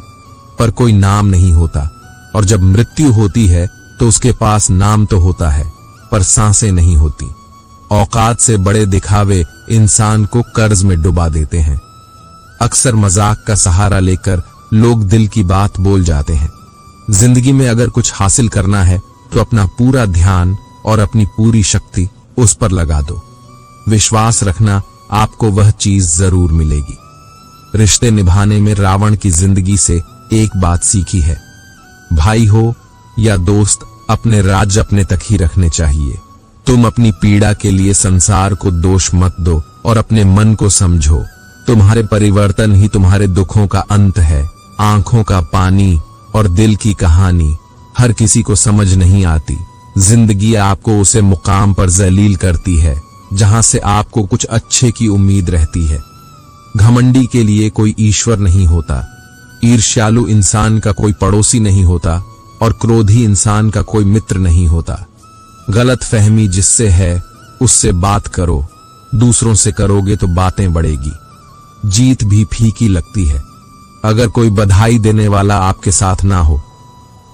पर कोई नाम नहीं होता, और जब मृत्यु होती है तो उसके पास नाम तो होता है पर सांसें नहीं होती। औकात से बड़े दिखावे इंसान को कर्ज में डुबा देते हैं। अक्सर मजाक का सहारा लेकर लोग दिल की बात बोल जाते हैं। जिंदगी में अगर कुछ हासिल करना है तो अपना पूरा ध्यान और अपनी पूरी शक्ति उस पर लगा दो। विश्वास रखना, आपको वह चीज जरूर मिलेगी। रिश्ते निभाने में रावण की जिंदगी से एक बात सीखी है, भाई हो या दोस्त, अपने राज अपने तक ही रखने चाहिए। तुम अपनी पीड़ा के लिए संसार को दोष मत दो और अपने मन को समझो। तुम्हारे परिवर्तन ही तुम्हारे दुखों का अंत है। आंखों का पानी और दिल की कहानी हर किसी को समझ नहीं आती। जिंदगी आपको उसे मुकाम पर जलील करती है जहां से आपको कुछ अच्छे की उम्मीद रहती है। घमंडी के लिए कोई ईश्वर नहीं होता, ईर्ष्यालु इंसान का कोई पड़ोसी नहीं होता, और क्रोधी इंसान का कोई मित्र नहीं होता। गलत फहमी जिससे है उससे बात करो, दूसरों से करोगे तो बातें बढ़ेगी। जीत भी फीकी लगती है अगर कोई बधाई देने वाला आपके साथ ना हो।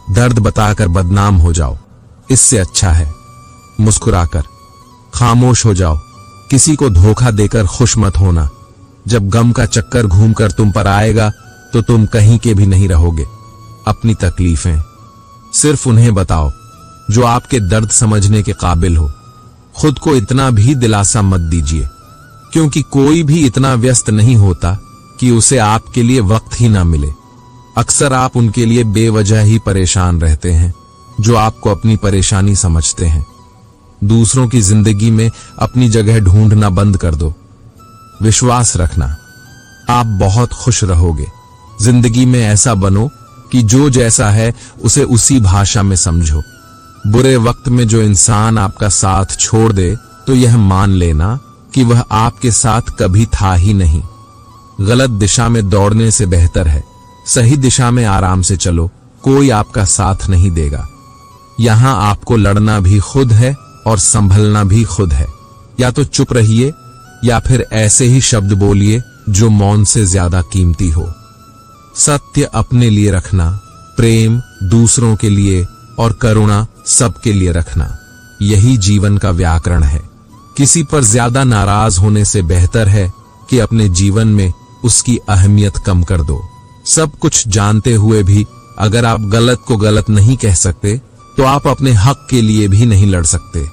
दर्द बताकर बदनाम हो जाओ, इससे अच्छा है मुस्कुराकर खामोश हो जाओ। किसी को धोखा देकर खुश मत होना। जब गम का चक्कर घूमकर तुम पर आएगा तो तुम कहीं के भी नहीं रहोगे। अपनी तकलीफें सिर्फ उन्हें बताओ जो आपके दर्द समझने के काबिल हो। खुद को इतना भी दिलासा मत दीजिए, क्योंकि कोई भी इतना व्यस्त नहीं होता कि उसे आपके लिए वक्त ही ना मिले। अक्सर आप उनके लिए बेवजह ही परेशान रहते हैं जो आपको अपनी परेशानी समझते हैं। दूसरों की जिंदगी में अपनी जगह ढूंढना बंद कर दो। विश्वास रखना, आप बहुत खुश रहोगे। जिंदगी में ऐसा बनो कि जो जैसा है उसे उसी भाषा में समझो। बुरे वक्त में जो इंसान आपका साथ छोड़ दे तो यह मान लेना कि वह आपके साथ कभी था ही नहीं। गलत दिशा में दौड़ने से बेहतर है सही दिशा में आराम से चलो, कोई आपका साथ नहीं देगा। यहां आपको लड़ना भी खुद है और संभलना भी खुद है। या तो चुप रहिए या फिर ऐसे ही शब्द बोलिए जो मौन से ज्यादा कीमती हो। सत्य अपने लिए रखना, प्रेम दूसरों के लिए और करुणा सबके लिए रखना, यही जीवन का व्याकरण है। किसी पर ज्यादा नाराज होने से बेहतर है कि अपने जीवन में उसकी अहमियत कम कर दो। सब कुछ जानते हुए भी अगर आप गलत को गलत नहीं कह सकते तो आप अपने हक के लिए भी नहीं लड़ सकते।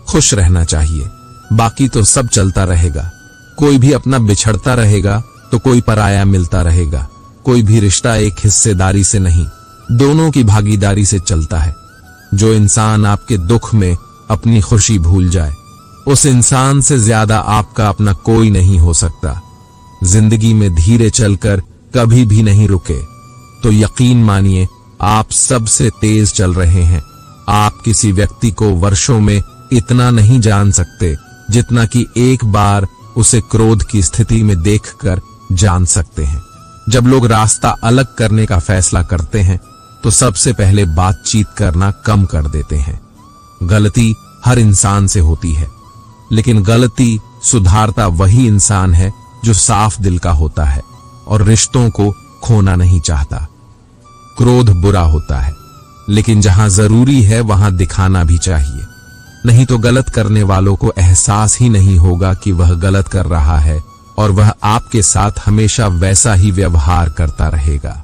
खुश रहना चाहिए, बाकी तो सब चलता रहेगा। कोई भी अपना बिछड़ता रहेगा तो कोई पराया मिलता रहेगा। कोई भी रिश्ता एक हिस्सेदारी से नहीं, दोनों की भागीदारी से चलता है। जो इंसान आपके दुख में अपनी खुशी भूल जाए, उस इंसान से ज्यादा आपका अपना कोई नहीं हो सकता। जिंदगी में धीरे चलकर कभी भी नहीं रुके, तो यकीन मानिए आप सबसे तेज चल रहे हैं। आप किसी व्यक्ति को वर्षों में इतना नहीं जान सकते जितना कि एक बार उसे क्रोध की स्थिति में देखकर जान सकते हैं। जब लोग रास्ता अलग करने का फैसला करते हैं तो सबसे पहले बातचीत करना कम कर देते हैं। गलती हर इंसान से होती है, लेकिन गलती सुधारता वही इंसान है जो साफ दिल का होता है और रिश्तों को खोना नहीं चाहता। क्रोध बुरा होता है, लेकिन जहां जरूरी है वहां दिखाना भी चाहिए, नहीं तो गलत करने वालों को एहसास ही नहीं होगा कि वह गलत कर रहा है और वह आपके साथ हमेशा वैसा ही व्यवहार करता रहेगा।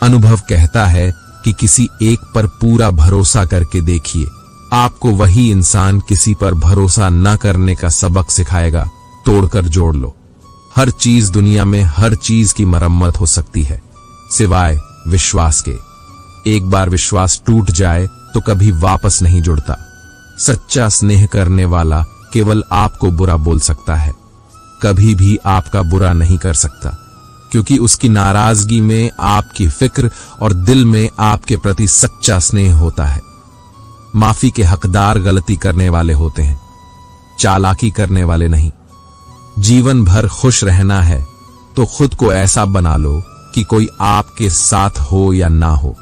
अनुभव कहता है कि किसी एक पर पूरा भरोसा करके देखिए, आपको वही इंसान किसी पर भरोसा न करने का सबक सिखाएगा। तोड़कर जोड़ लो। हर चीज दुनिया में हर चीज की मरम्मत हो सकती है, सिवाय विश्वास के। एक बार विश्वास टूट जाए तो कभी वापस नहीं जुड़ता। सच्चा स्नेह करने वाला केवल आपको बुरा बोल सकता है, कभी भी आपका बुरा नहीं कर सकता, क्योंकि उसकी नाराजगी में आपकी फिक्र और दिल में आपके प्रति सच्चा स्नेह होता है। माफी के हकदार गलती करने वाले होते हैं, चालाकी करने वाले नहीं। जीवन भर खुश रहना है तो खुद को ऐसा बना लो कि कोई आपके साथ हो या ना हो,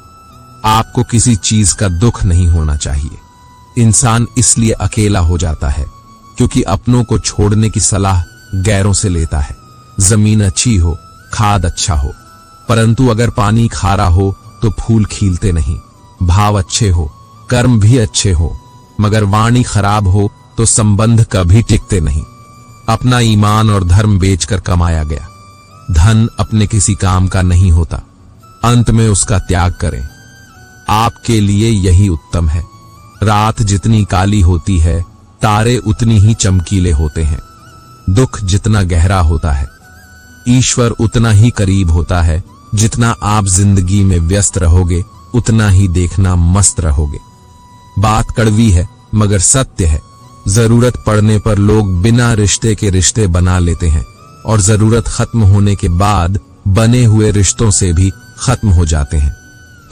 आपको किसी चीज का दुख नहीं होना चाहिए। इंसान इसलिए अकेला हो जाता है क्योंकि अपनों को छोड़ने की सलाह गैरों से लेता है। जमीन अच्छी हो, खाद अच्छा हो, परंतु अगर पानी खारा हो तो फूल खिलते नहीं। भाव अच्छे हो, कर्म भी अच्छे हो, मगर वाणी खराब हो तो संबंध कभी टिकते नहीं। अपना ईमान और धर्म बेचकर कमाया गया धन अपने किसी काम का नहीं होता, अंत में उसका त्याग करें। आपके लिए यही उत्तम है। रात जितनी काली होती है, तारे उतनी ही चमकीले होते हैं। दुख जितना गहरा होता है, ईश्वर उतना ही करीब होता है। जितना आप जिंदगी में व्यस्त रहोगे, उतना ही देखना मस्त रहोगे। बात कड़वी है मगर सत्य है। जरूरत पड़ने पर लोग बिना रिश्ते के रिश्ते बना लेते हैं और जरूरत खत्म होने के बाद बने हुए रिश्तों से भी खत्म हो जाते हैं।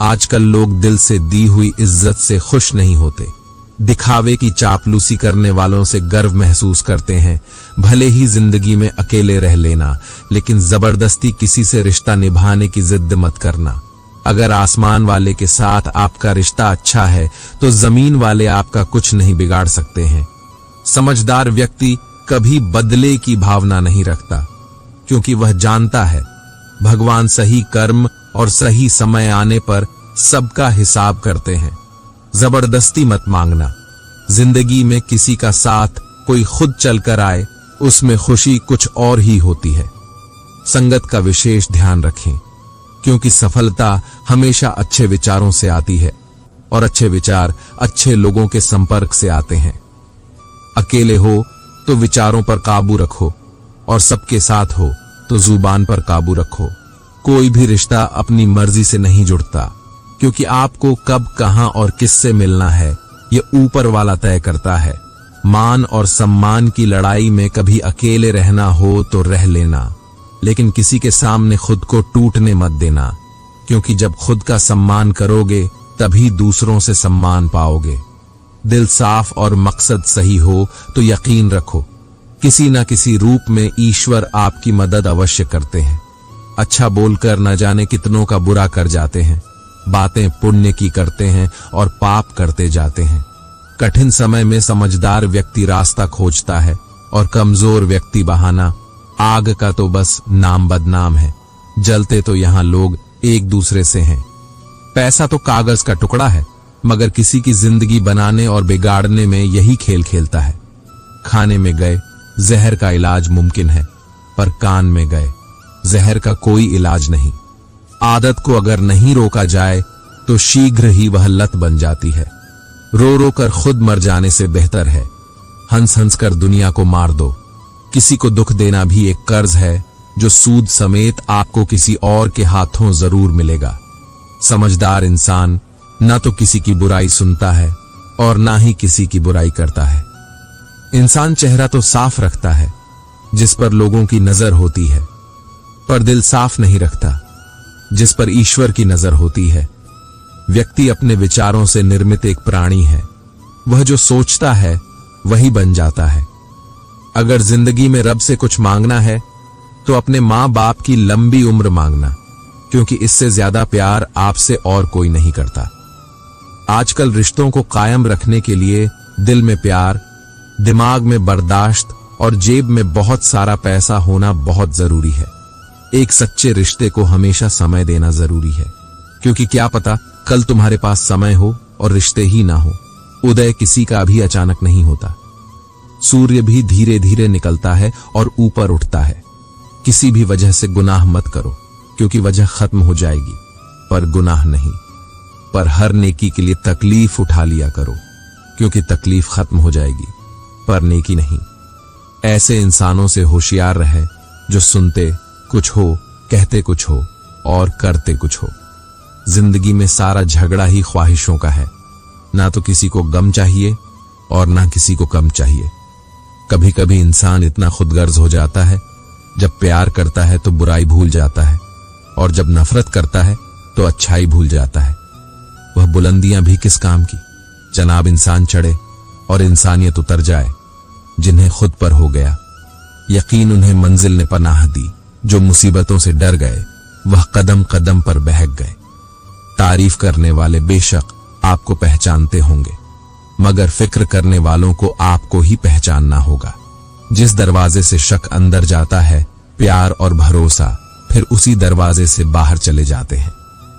आजकल लोग दिल से दी हुई इज्जत से खुश नहीं होते, दिखावे की चापलूसी करने वालों से गर्व महसूस करते हैं। भले ही जिंदगी में अकेले रह लेना, लेकिन जबरदस्ती किसी से रिश्ता निभाने की जिद मत करना। अगर आसमान वाले के साथ आपका रिश्ता अच्छा है तो जमीन वाले आपका कुछ नहीं बिगाड़ सकते हैं। समझदार व्यक्ति कभी बदले की भावना नहीं रखता, क्योंकि वह जानता है भगवान सही कर्म और सही समय आने पर सबका हिसाब करते हैं। जबरदस्ती मत मांगना। जिंदगी में किसी का साथ कोई खुद चलकर आए, उसमें खुशी कुछ और ही होती है। संगत का विशेष ध्यान रखें, क्योंकि सफलता हमेशा अच्छे विचारों से आती है और अच्छे विचार अच्छे लोगों के संपर्क से आते हैं। अकेले हो तो विचारों पर काबू रखो और सबके साथ हो तो जुबान पर काबू रखो। कोई भी रिश्ता अपनी मर्जी से नहीं जुड़ता, क्योंकि आपको कब, कहां और किससे मिलना है ये ऊपर वाला तय करता है। मान और सम्मान की लड़ाई में कभी अकेले रहना हो तो रह लेना, लेकिन किसी के सामने खुद को टूटने मत देना, क्योंकि जब खुद का सम्मान करोगे तभी दूसरों से सम्मान पाओगे। दिल साफ और मकसद सही हो तो यकीन रखो किसी न किसी रूप में ईश्वर आपकी मदद अवश्य करते हैं। अच्छा बोलकर न जाने कितनों का बुरा कर जाते हैं। बातें पुण्य की करते हैं और पाप करते जाते हैं। कठिन समय में समझदार व्यक्ति रास्ता खोजता है और कमजोर व्यक्ति बहाना। आग का तो बस नाम बदनाम है, जलते तो यहाँ लोग एक दूसरे से हैं। पैसा तो कागज का टुकड़ा है, मगर किसी की जिंदगी बनाने और बिगाड़ने में यही खेल खेलता है। खाने में गए जहर का इलाज मुमकिन है, पर कान में गए जहर का कोई इलाज नहीं। आदत को अगर नहीं रोका जाए तो शीघ्र ही वह लत बन जाती है। रो रो कर खुद मर जाने से बेहतर है हंस हंस कर दुनिया को मार दो। किसी को दुख देना भी एक कर्ज है जो सूद समेत आपको किसी और के हाथों जरूर मिलेगा। समझदार इंसान ना तो किसी की बुराई सुनता है और ना ही किसी की बुराई करता है। इंसान चेहरा तो साफ रखता है जिस पर लोगों की नजर होती है, पर दिल साफ नहीं रखता जिस पर ईश्वर की नजर होती है। व्यक्ति अपने विचारों से निर्मित एक प्राणी है। वह जो सोचता है वही बन जाता है। अगर जिंदगी में रब से कुछ मांगना है तो अपने मां बाप की लंबी उम्र मांगना, क्योंकि इससे ज्यादा प्यार आपसे और कोई नहीं करता। आजकल रिश्तों को कायम रखने के लिए दिल में प्यार, दिमाग में बर्दाश्त और जेब में बहुत सारा पैसा होना बहुत जरूरी है। एक सच्चे रिश्ते को हमेशा समय देना जरूरी है, क्योंकि क्या पता कल तुम्हारे पास समय हो और रिश्ते ही ना हो। उदय किसी का भी अचानक नहीं होता। सूर्य भी धीरे धीरे निकलता है और ऊपर उठता है। किसी भी वजह से गुनाह मत करो, क्योंकि वजह खत्म हो जाएगी, पर गुनाह नहीं। पर हर नेकी के लिए तकलीफ उठा लिया करो, क्योंकि तकलीफ खत्म हो जाएगी, पर नेकी नहीं। ऐसे इंसानों से होशियार रहे जो सुनते कुछ हो, कहते कुछ हो और करते कुछ हो। जिंदगी में सारा झगड़ा ही ख्वाहिशों का है। ना तो किसी को गम चाहिए और ना किसी को कम चाहिए। कभी कभी इंसान इतना खुदगर्ज हो जाता है, जब प्यार करता है तो बुराई भूल जाता है, और जब नफरत करता है तो अच्छाई भूल जाता है। वह बुलंदियां भी किस काम की, जनाब इंसान चढ़े और इंसानियत उतर जाए। जिन्हें खुद पर हो गया यकीन, उन्हें मंजिल ने पनाह दी। जो मुसीबतों से डर गए वह कदम कदम पर बहक गए। तारीफ करने वाले बेशक आपको पहचानते होंगे, मगर फिक्र करने वालों को आपको ही पहचानना होगा। जिस दरवाजे से शक अंदर जाता है, प्यार और भरोसा फिर उसी दरवाजे से बाहर चले जाते हैं।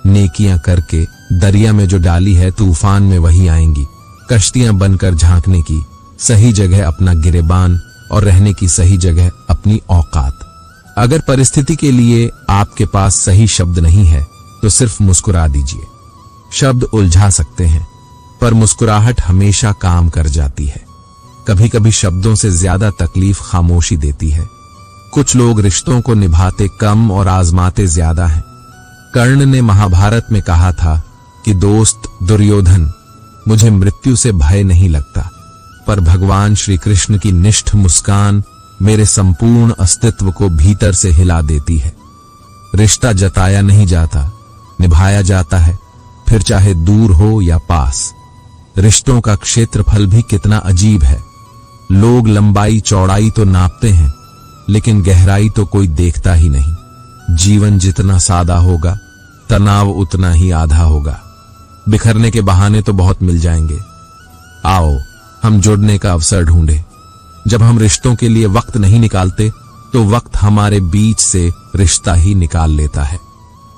नेकियां करके दरिया में जो डाली है, तूफान में वही आएंगी। कश्तियां बनकर झांकने की सही जगह अपना गिरेबान और रहने की सही जगह अपनी औकात। अगर परिस्थिति के लिए आपके पास सही शब्द नहीं है तो सिर्फ मुस्कुरा दीजिए। शब्द उलझा सकते हैं, पर मुस्कुराहट हमेशा काम कर जाती है। कभी कभी शब्दों से ज्यादा तकलीफ खामोशी देती है। कुछ लोग रिश्तों को निभाते कम और आजमाते ज्यादा हैं। कर्ण ने महाभारत में कहा था कि दोस्त दुर्योधन, मुझे मृत्यु से भय नहीं लगता, पर भगवान श्री कृष्ण की निष्ठ मुस्कान मेरे संपूर्ण अस्तित्व को भीतर से हिला देती है। रिश्ता जताया नहीं जाता, निभाया जाता है, फिर चाहे दूर हो या पास। रिश्तों का क्षेत्रफल भी कितना अजीब है। लोग लंबाई चौड़ाई तो नापते हैं, लेकिन गहराई तो कोई देखता ही नहीं। जीवन जितना सादा होगा, तनाव उतना ही आधा होगा। बिखरने के बहाने तो बहुत मिल जाएंगे। आओ हम जुड़ने का अवसर ढूंढे। जब हम रिश्तों के लिए वक्त नहीं निकालते तो वक्त हमारे बीच से रिश्ता ही निकाल लेता है।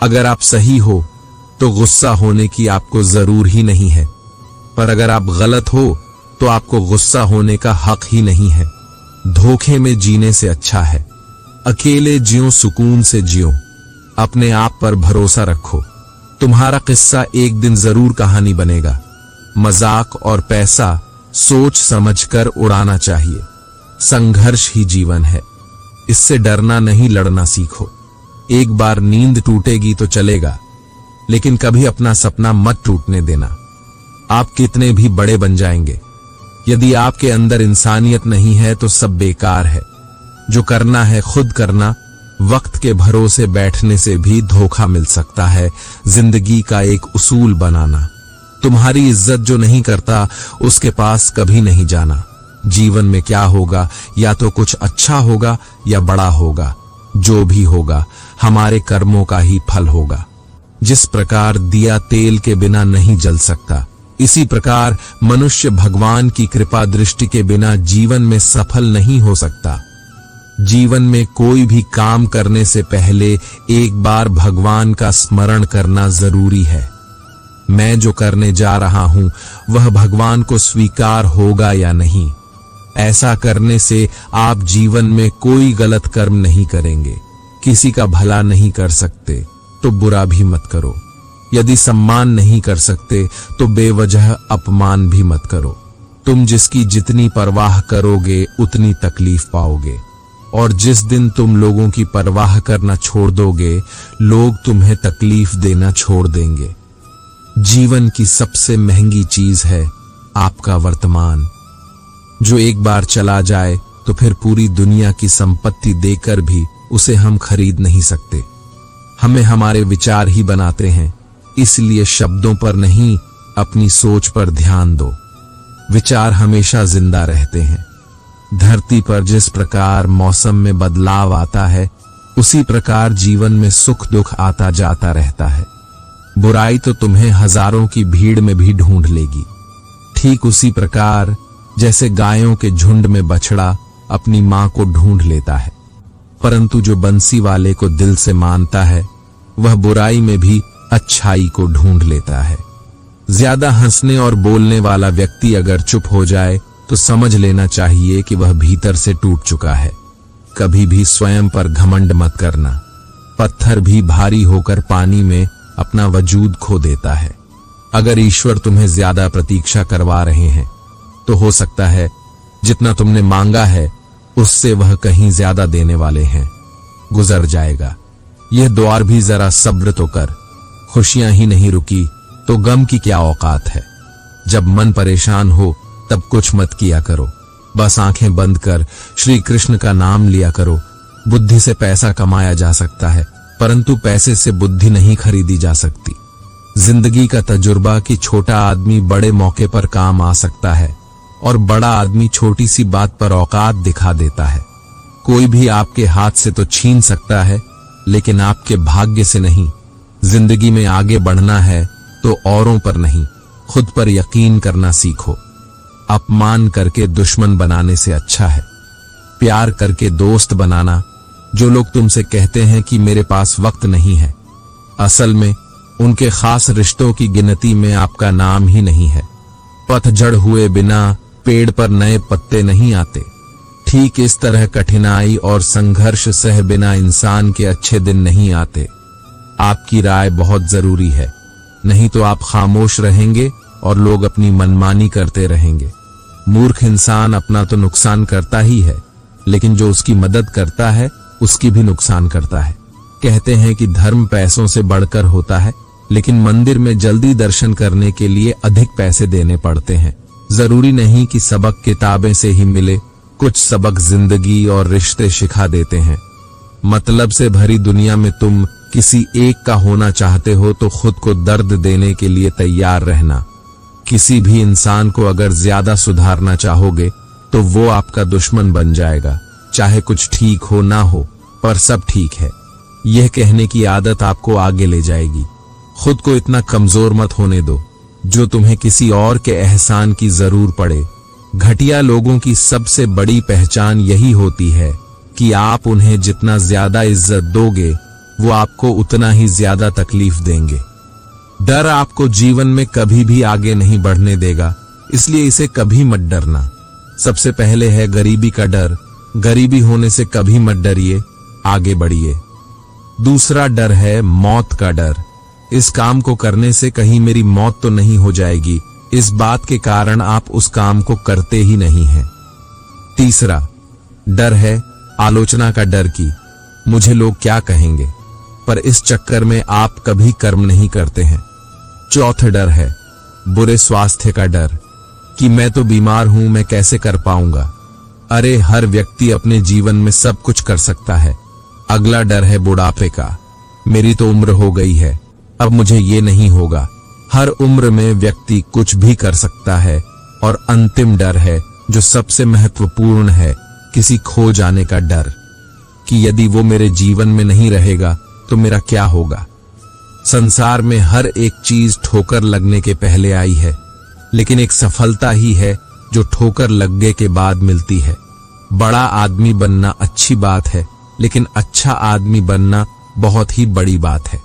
अगर आप सही हो तो गुस्सा होने की आपको जरूर ही नहीं है, पर अगर आप गलत हो तो आपको गुस्सा होने का हक ही नहीं है। धोखे में जीने से अच्छा है अकेले जियो, सुकून से जियो। अपने आप पर भरोसा रखो। तुम्हारा किस्सा एक दिन जरूर कहानी बनेगा। मजाक और पैसा सोच समझकर उड़ाना चाहिए। संघर्ष ही जीवन है, इससे डरना नहीं, लड़ना सीखो। एक बार नींद टूटेगी तो चलेगा, लेकिन कभी अपना सपना मत टूटने देना। आप कितने भी बड़े बन जाएंगे, यदि आपके अंदर इंसानियत नहीं है तो सब बेकार है। जो करना है खुद करना। वक्त के भरोसे बैठने से भी धोखा मिल सकता है। जिंदगी का एक उसूल बनाना। तुम्हारी इज्जत जो नहीं करता उसके पास कभी नहीं जाना। जीवन में क्या होगा, या तो कुछ अच्छा होगा या बड़ा होगा। जो भी होगा हमारे कर्मों का ही फल होगा। जिस प्रकार दिया तेल के बिना नहीं जल सकता, इसी प्रकार मनुष्य भगवान की कृपा दृष्टि के बिना जीवन में सफल नहीं हो सकता। जीवन में कोई भी काम करने से पहले एक बार भगवान का स्मरण करना जरूरी है। मैं जो करने जा रहा हूं वह भगवान को स्वीकार होगा या नहीं। ऐसा करने से आप जीवन में कोई गलत कर्म नहीं करेंगे। किसी का भला नहीं कर सकते तो बुरा भी मत करो। यदि सम्मान नहीं कर सकते तो बेवजह अपमान भी मत करो। तुम जिसकी जितनी परवाह करोगे उतनी तकलीफ पाओगे, और जिस दिन तुम लोगों की परवाह करना छोड़ दोगे, लोग तुम्हें तकलीफ देना छोड़ देंगे। जीवन की सबसे महंगी चीज है आपका वर्तमान, जो एक बार चला जाए तो फिर पूरी दुनिया की संपत्ति देकर भी उसे हम खरीद नहीं सकते। हमें हमारे विचार ही बनाते हैं, इसलिए शब्दों पर नहीं, अपनी सोच पर ध्यान दो। विचार हमेशा जिंदा रहते हैं। धरती पर जिस प्रकार मौसम में बदलाव आता है, उसी प्रकार जीवन में सुख दुख आता जाता रहता है। बुराई तो तुम्हें हजारों की भीड़ में भी ढूंढ लेगी। ठीक उसी प्रकार जैसे गायों के झुंड में बछड़ा अपनी मां को ढूंढ लेता है, परंतु जो बंसी वाले को दिल से मानता है, वह बुराई में भी अच्छाई को ढूंढ लेता है। ज्यादा हंसने और बोलने वाला व्यक्ति अगर चुप हो जाए तो समझ लेना चाहिए कि वह भीतर से टूट चुका है। कभी भी स्वयं पर घमंड मत करना। पत्थर भी भारी होकर पानी में अपना वजूद खो देता है। अगर ईश्वर तुम्हें ज्यादा प्रतीक्षा करवा रहे हैं, तो हो सकता है जितना तुमने मांगा है उससे वह कहीं ज्यादा देने वाले हैं। गुजर जाएगा यह द्वार भी, जरा सब्र तो कर। खुशियां ही नहीं रुकी तो गम की क्या औकात है। जब मन परेशान हो तब कुछ मत किया करो, बस आंखें बंद कर श्री कृष्ण का नाम लिया करो। बुद्धि से पैसा कमाया जा सकता है, परंतु पैसे से बुद्धि नहीं खरीदी जा सकती। जिंदगी का तजुर्बा कि छोटा आदमी बड़े मौके पर काम आ सकता है और बड़ा आदमी छोटी सी बात पर औकात दिखा देता है। कोई भी आपके हाथ से तो छीन सकता है, लेकिन आपके भाग्य से नहीं। जिंदगी में आगे बढ़ना है तो औरों पर नहीं, खुद पर यकीन करना सीखो। अपमान करके दुश्मन बनाने से अच्छा है प्यार करके दोस्त बनाना। जो लोग तुमसे कहते हैं कि मेरे पास वक्त नहीं है, असल में उनके खास रिश्तों की गिनती में आपका नाम ही नहीं है। पतझड़ हुए बिना पेड़ पर नए पत्ते नहीं आते। ठीक इस तरह कठिनाई और संघर्ष सह बिना इंसान के अच्छे दिन नहीं आते। आपकी राय बहुत जरूरी है, नहीं तो आप खामोश रहेंगे और लोग अपनी मनमानी करते रहेंगे। मूर्ख इंसान अपना तो नुकसान करता ही है, लेकिन जो उसकी मदद करता है उसकी भी नुकसान करता है। कहते हैं कि धर्म पैसों से बढ़कर होता है, लेकिन मंदिर में जल्दी दर्शन करने के लिए अधिक पैसे देने पड़ते हैं। जरूरी नहीं कि सबक किताबें से ही मिले, कुछ सबक जिंदगी और रिश्ते सिखा देते हैं। मतलब से भरी दुनिया में तुम किसी एक का होना चाहते हो तो खुद को दर्द देने के लिए तैयार रहना। किसी भी इंसान को अगर ज्यादा सुधारना चाहोगे तो वो आपका दुश्मन बन जाएगा। चाहे कुछ ठीक हो ना हो, पर सब ठीक है, यह कहने की आदत आपको आगे ले जाएगी। खुद को इतना कमजोर मत होने दो जो तुम्हें किसी और के एहसान की जरूर पड़े। घटिया लोगों की सबसे बड़ी पहचान यही होती है कि आप उन्हें जितना ज्यादा इज्जत दोगे, वो आपको उतना ही ज्यादा तकलीफ देंगे। डर आपको जीवन में कभी भी आगे नहीं बढ़ने देगा, इसलिए इसे कभी मत डरना। सबसे पहले है गरीबी का डर। गरीबी होने से कभी मत डरिए, आगे बढ़िए। दूसरा डर है मौत का डर। इस काम को करने से कहीं मेरी मौत तो नहीं हो जाएगी, इस बात के कारण आप उस काम को करते ही नहीं हैं। तीसरा डर है आलोचना का डर की मुझे लोग क्या कहेंगे, पर इस चक्कर में आप कभी कर्म नहीं करते हैं। चौथा डर है बुरे स्वास्थ्य का डर कि मैं तो बीमार हूं, मैं कैसे कर पाऊंगा। अरे हर व्यक्ति अपने जीवन में सब कुछ कर सकता है। अगला डर है बुढ़ापे का। मेरी तो उम्र हो गई है, अब मुझे ये नहीं होगा। हर उम्र में व्यक्ति कुछ भी कर सकता है। और अंतिम डर है जो सबसे महत्वपूर्ण है, किसी खो जाने का डर कि यदि वो मेरे जीवन में नहीं रहेगा तो मेरा क्या होगा। संसार में हर एक चीज ठोकर लगने के पहले आई है, लेकिन एक सफलता ही है जो ठोकर लगने के बाद मिलती है। बड़ा आदमी बनना अच्छी बात है, लेकिन अच्छा आदमी बनना बहुत ही बड़ी बात है।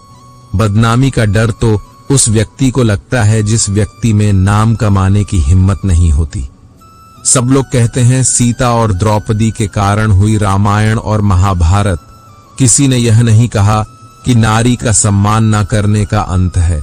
बदनामी का डर तो उस व्यक्ति को लगता है जिस व्यक्ति में नाम कमाने की हिम्मत नहीं होती। सब लोग कहते हैं सीता और द्रौपदी के कारण हुई रामायण और महाभारत। किसी ने यह नहीं कहा कि नारी का सम्मान न करने का अंत है।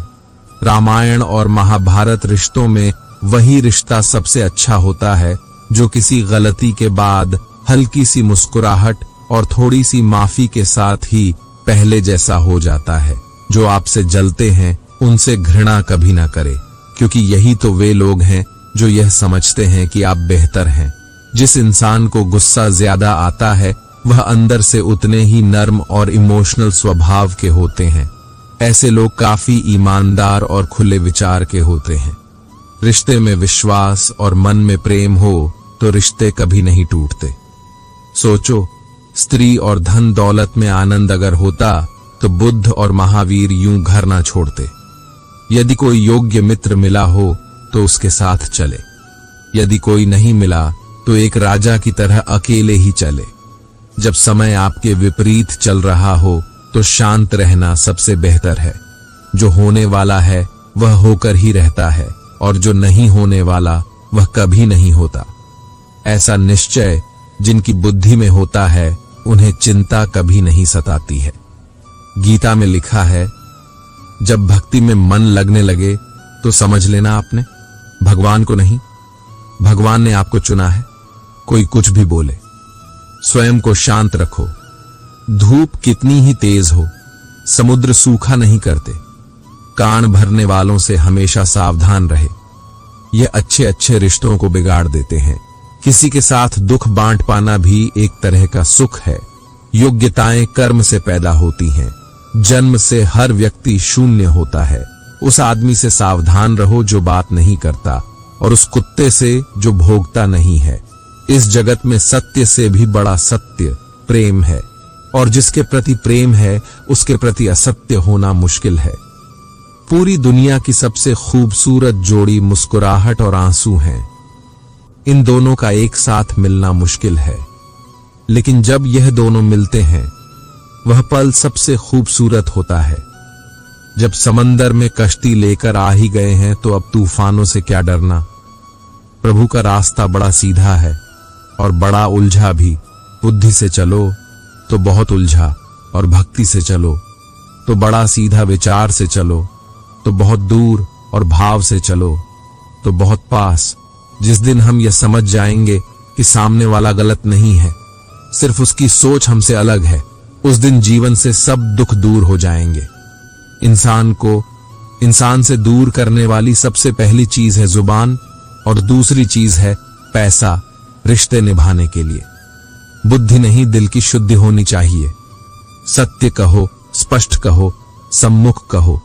रामायण और महाभारत रिश्तों में वही रिश्ता सबसे अच्छा होता है जो किसी गलती के बाद हल्की सी मुस्कुराहट और थोड़ी सी माफी के साथ ही पहले जैसा हो जाता है। जो आपसे जलते हैं उनसे घृणा कभी ना करें, क्योंकि यही तो वे लोग हैं जो यह समझते हैं कि आप बेहतर हैं। जिस इंसान को गुस्सा ज्यादा आता है वह अंदर से उतने ही नर्म और इमोशनल स्वभाव के होते हैं। ऐसे लोग काफी ईमानदार और खुले विचार के होते हैं। रिश्ते में विश्वास और मन में प्रेम हो तो रिश्ते कभी नहीं टूटते। सोचो, स्त्री और धन दौलत में आनंद अगर होता तो बुद्ध और महावीर यूं घर ना छोड़ते। यदि कोई योग्य मित्र मिला हो तो उसके साथ चले, यदि कोई नहीं मिला तो एक राजा की तरह अकेले ही चले। जब समय आपके विपरीत चल रहा हो तो शांत रहना सबसे बेहतर है। जो होने वाला है वह होकर ही रहता है और जो नहीं होने वाला वह कभी नहीं होता। ऐसा निश्चय जिनकी बुद्धि में होता है उन्हें चिंता कभी नहीं सताती है। गीता में लिखा है, जब भक्ति में मन लगने लगे तो समझ लेना आपने भगवान को नहीं, भगवान ने आपको चुना है। कोई कुछ भी बोले, स्वयं को शांत रखो। धूप कितनी ही तेज हो, समुद्र सूखा नहीं करते। कान भरने वालों से हमेशा सावधान रहे, ये अच्छे अच्छे रिश्तों को बिगाड़ देते हैं। किसी के साथ दुख बांट पाना भी एक तरह का सुख है। योग्यताएं कर्म से पैदा होती हैं। जन्म से हर व्यक्ति शून्य होता है। उस आदमी से सावधान रहो जो बात नहीं करता, और उस कुत्ते से जो भोगता नहीं है। इस जगत में सत्य से भी बड़ा सत्य प्रेम है, और जिसके प्रति प्रेम है उसके प्रति असत्य होना मुश्किल है। पूरी दुनिया की सबसे खूबसूरत जोड़ी मुस्कुराहट और आंसू हैं। इन दोनों का एक साथ मिलना मुश्किल है, लेकिन जब यह दोनों मिलते हैं वह पल सबसे खूबसूरत होता है। जब समंदर में कश्ती लेकर आ ही गए हैं तो अब तूफानों से क्या डरना। प्रभु का रास्ता बड़ा सीधा है और बड़ा उलझा भी। बुद्धि से चलो तो बहुत उलझा, और भक्ति से चलो तो बड़ा सीधा। विचार से चलो तो बहुत दूर, और भाव से चलो तो बहुत पास। जिस दिन हम यह समझ जाएंगे कि सामने वाला गलत नहीं है, सिर्फ उसकी सोच हमसे अलग है, उस दिन जीवन से सब दुख दूर हो जाएंगे। इंसान को इंसान से दूर करने वाली सबसे पहली चीज है जुबान, और दूसरी चीज है पैसा रिश्ते निभाने के लिए। बुद्धि नहीं, दिल की शुद्धि होनी चाहिए। सत्य कहो, स्पष्ट कहो, सम्मुख कहो।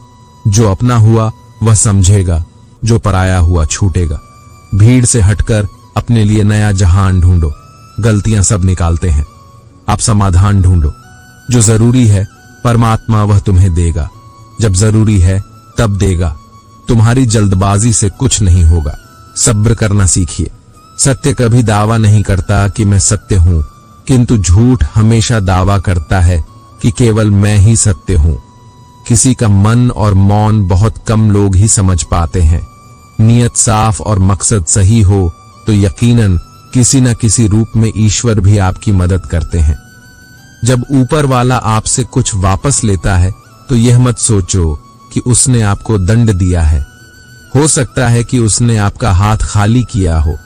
जो अपना हुआ वह समझेगा, जो पराया हुआ छूटेगा। भीड़ से हटकर अपने लिए नया जहान ढूंढो। गलतियां सब निकालते हैं, आप समाधान ढूंढो। जो जरूरी है परमात्मा वह तुम्हें देगा, जब जरूरी है तब देगा। तुम्हारी जल्दबाजी से कुछ नहीं होगा। सब्र करना सीखिए। सत्य कभी दावा नहीं करता कि मैं सत्य हूं, किंतु झूठ हमेशा दावा करता है कि केवल मैं ही सत्य हूं। किसी का मन और मौन बहुत कम लोग ही समझ पाते हैं। नियत साफ और मकसद सही हो तो यकीनन किसी न किसी रूप में ईश्वर भी आपकी मदद करते हैं। जब ऊपर वाला आपसे कुछ वापस लेता है तो यह मत सोचो कि उसने आपको दंड दिया है। हो सकता है कि उसने आपका हाथ खाली किया हो।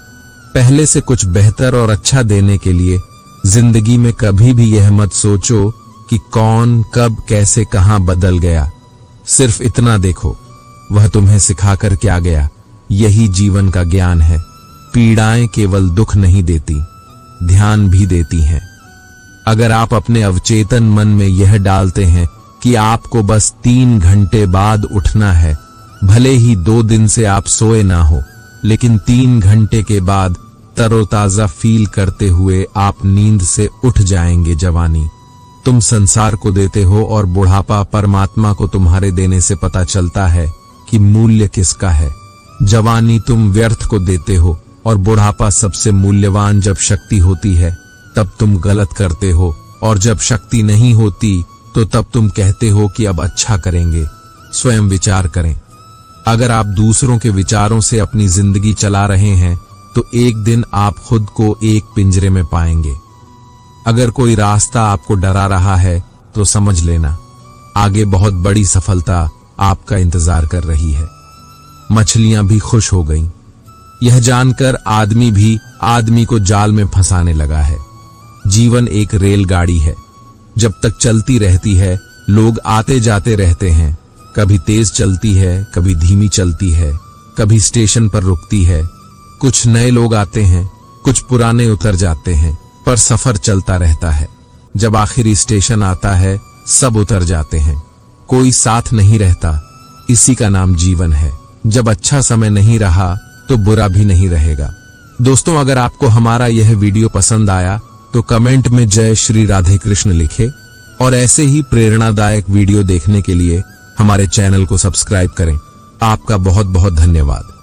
पहले से कुछ बेहतर और अच्छा देने के लिए जिंदगी में कभी भी यह मत सोचो कि कौन कब कैसे कहां बदल गया। सिर्फ इतना देखो, वह तुम्हें सिखाकर क्या गया। यही जीवन का ज्ञान है। पीड़ाएं केवल दुख नहीं देती, ध्यान भी देती हैं। अगर आप अपने अवचेतन मन में यह डालते हैं कि आपको बस 3 घंटे बाद उठना है, भले ही 2 दिन से आप सोए ना हो, लेकिन 3 घंटे के बाद तरोताजा फील करते हुए आप नींद से उठ जाएंगे। जवानी तुम संसार को देते हो और बुढ़ापा परमात्मा को तुम्हारे देने से पता चलता है कि मूल्य किसका है। जवानी तुम व्यर्थ को देते हो और बुढ़ापा सबसे मूल्यवान। जब शक्ति होती है तब तुम गलत करते हो, और जब शक्ति नहीं होती तो तब तुम कहते हो कि अब अच्छा करेंगे। स्वयं विचार करें। अगर आप दूसरों के विचारों से अपनी जिंदगी चला रहे हैं तो एक दिन आप खुद को एक पिंजरे में पाएंगे। अगर कोई रास्ता आपको डरा रहा है तो समझ लेना आगे बहुत बड़ी सफलता आपका इंतजार कर रही है। मछलियां भी खुश हो गईं। यह जानकर आदमी भी आदमी को जाल में फंसाने लगा है। जीवन एक रेलगाड़ी है, जब तक चलती रहती है लोग आते जाते रहते हैं। कभी तेज चलती है, कभी धीमी चलती है, कभी स्टेशन पर रुकती है। कुछ नए लोग आते हैं, कुछ पुराने उतर जाते हैं, पर सफर चलता रहता है। जब आखिरी स्टेशन आता है सब उतर जाते हैं, कोई साथ नहीं रहता, इसी का नाम जीवन है। जब अच्छा समय नहीं रहा तो बुरा भी नहीं रहेगा। दोस्तों, अगर आपको हमारा यह वीडियो पसंद आया तो कमेंट में जय श्री राधे कृष्ण लिखें और ऐसे ही प्रेरणादायक वीडियो देखने के लिए हमारे चैनल को सब्सक्राइब करें। आपका बहुत बहुत धन्यवाद।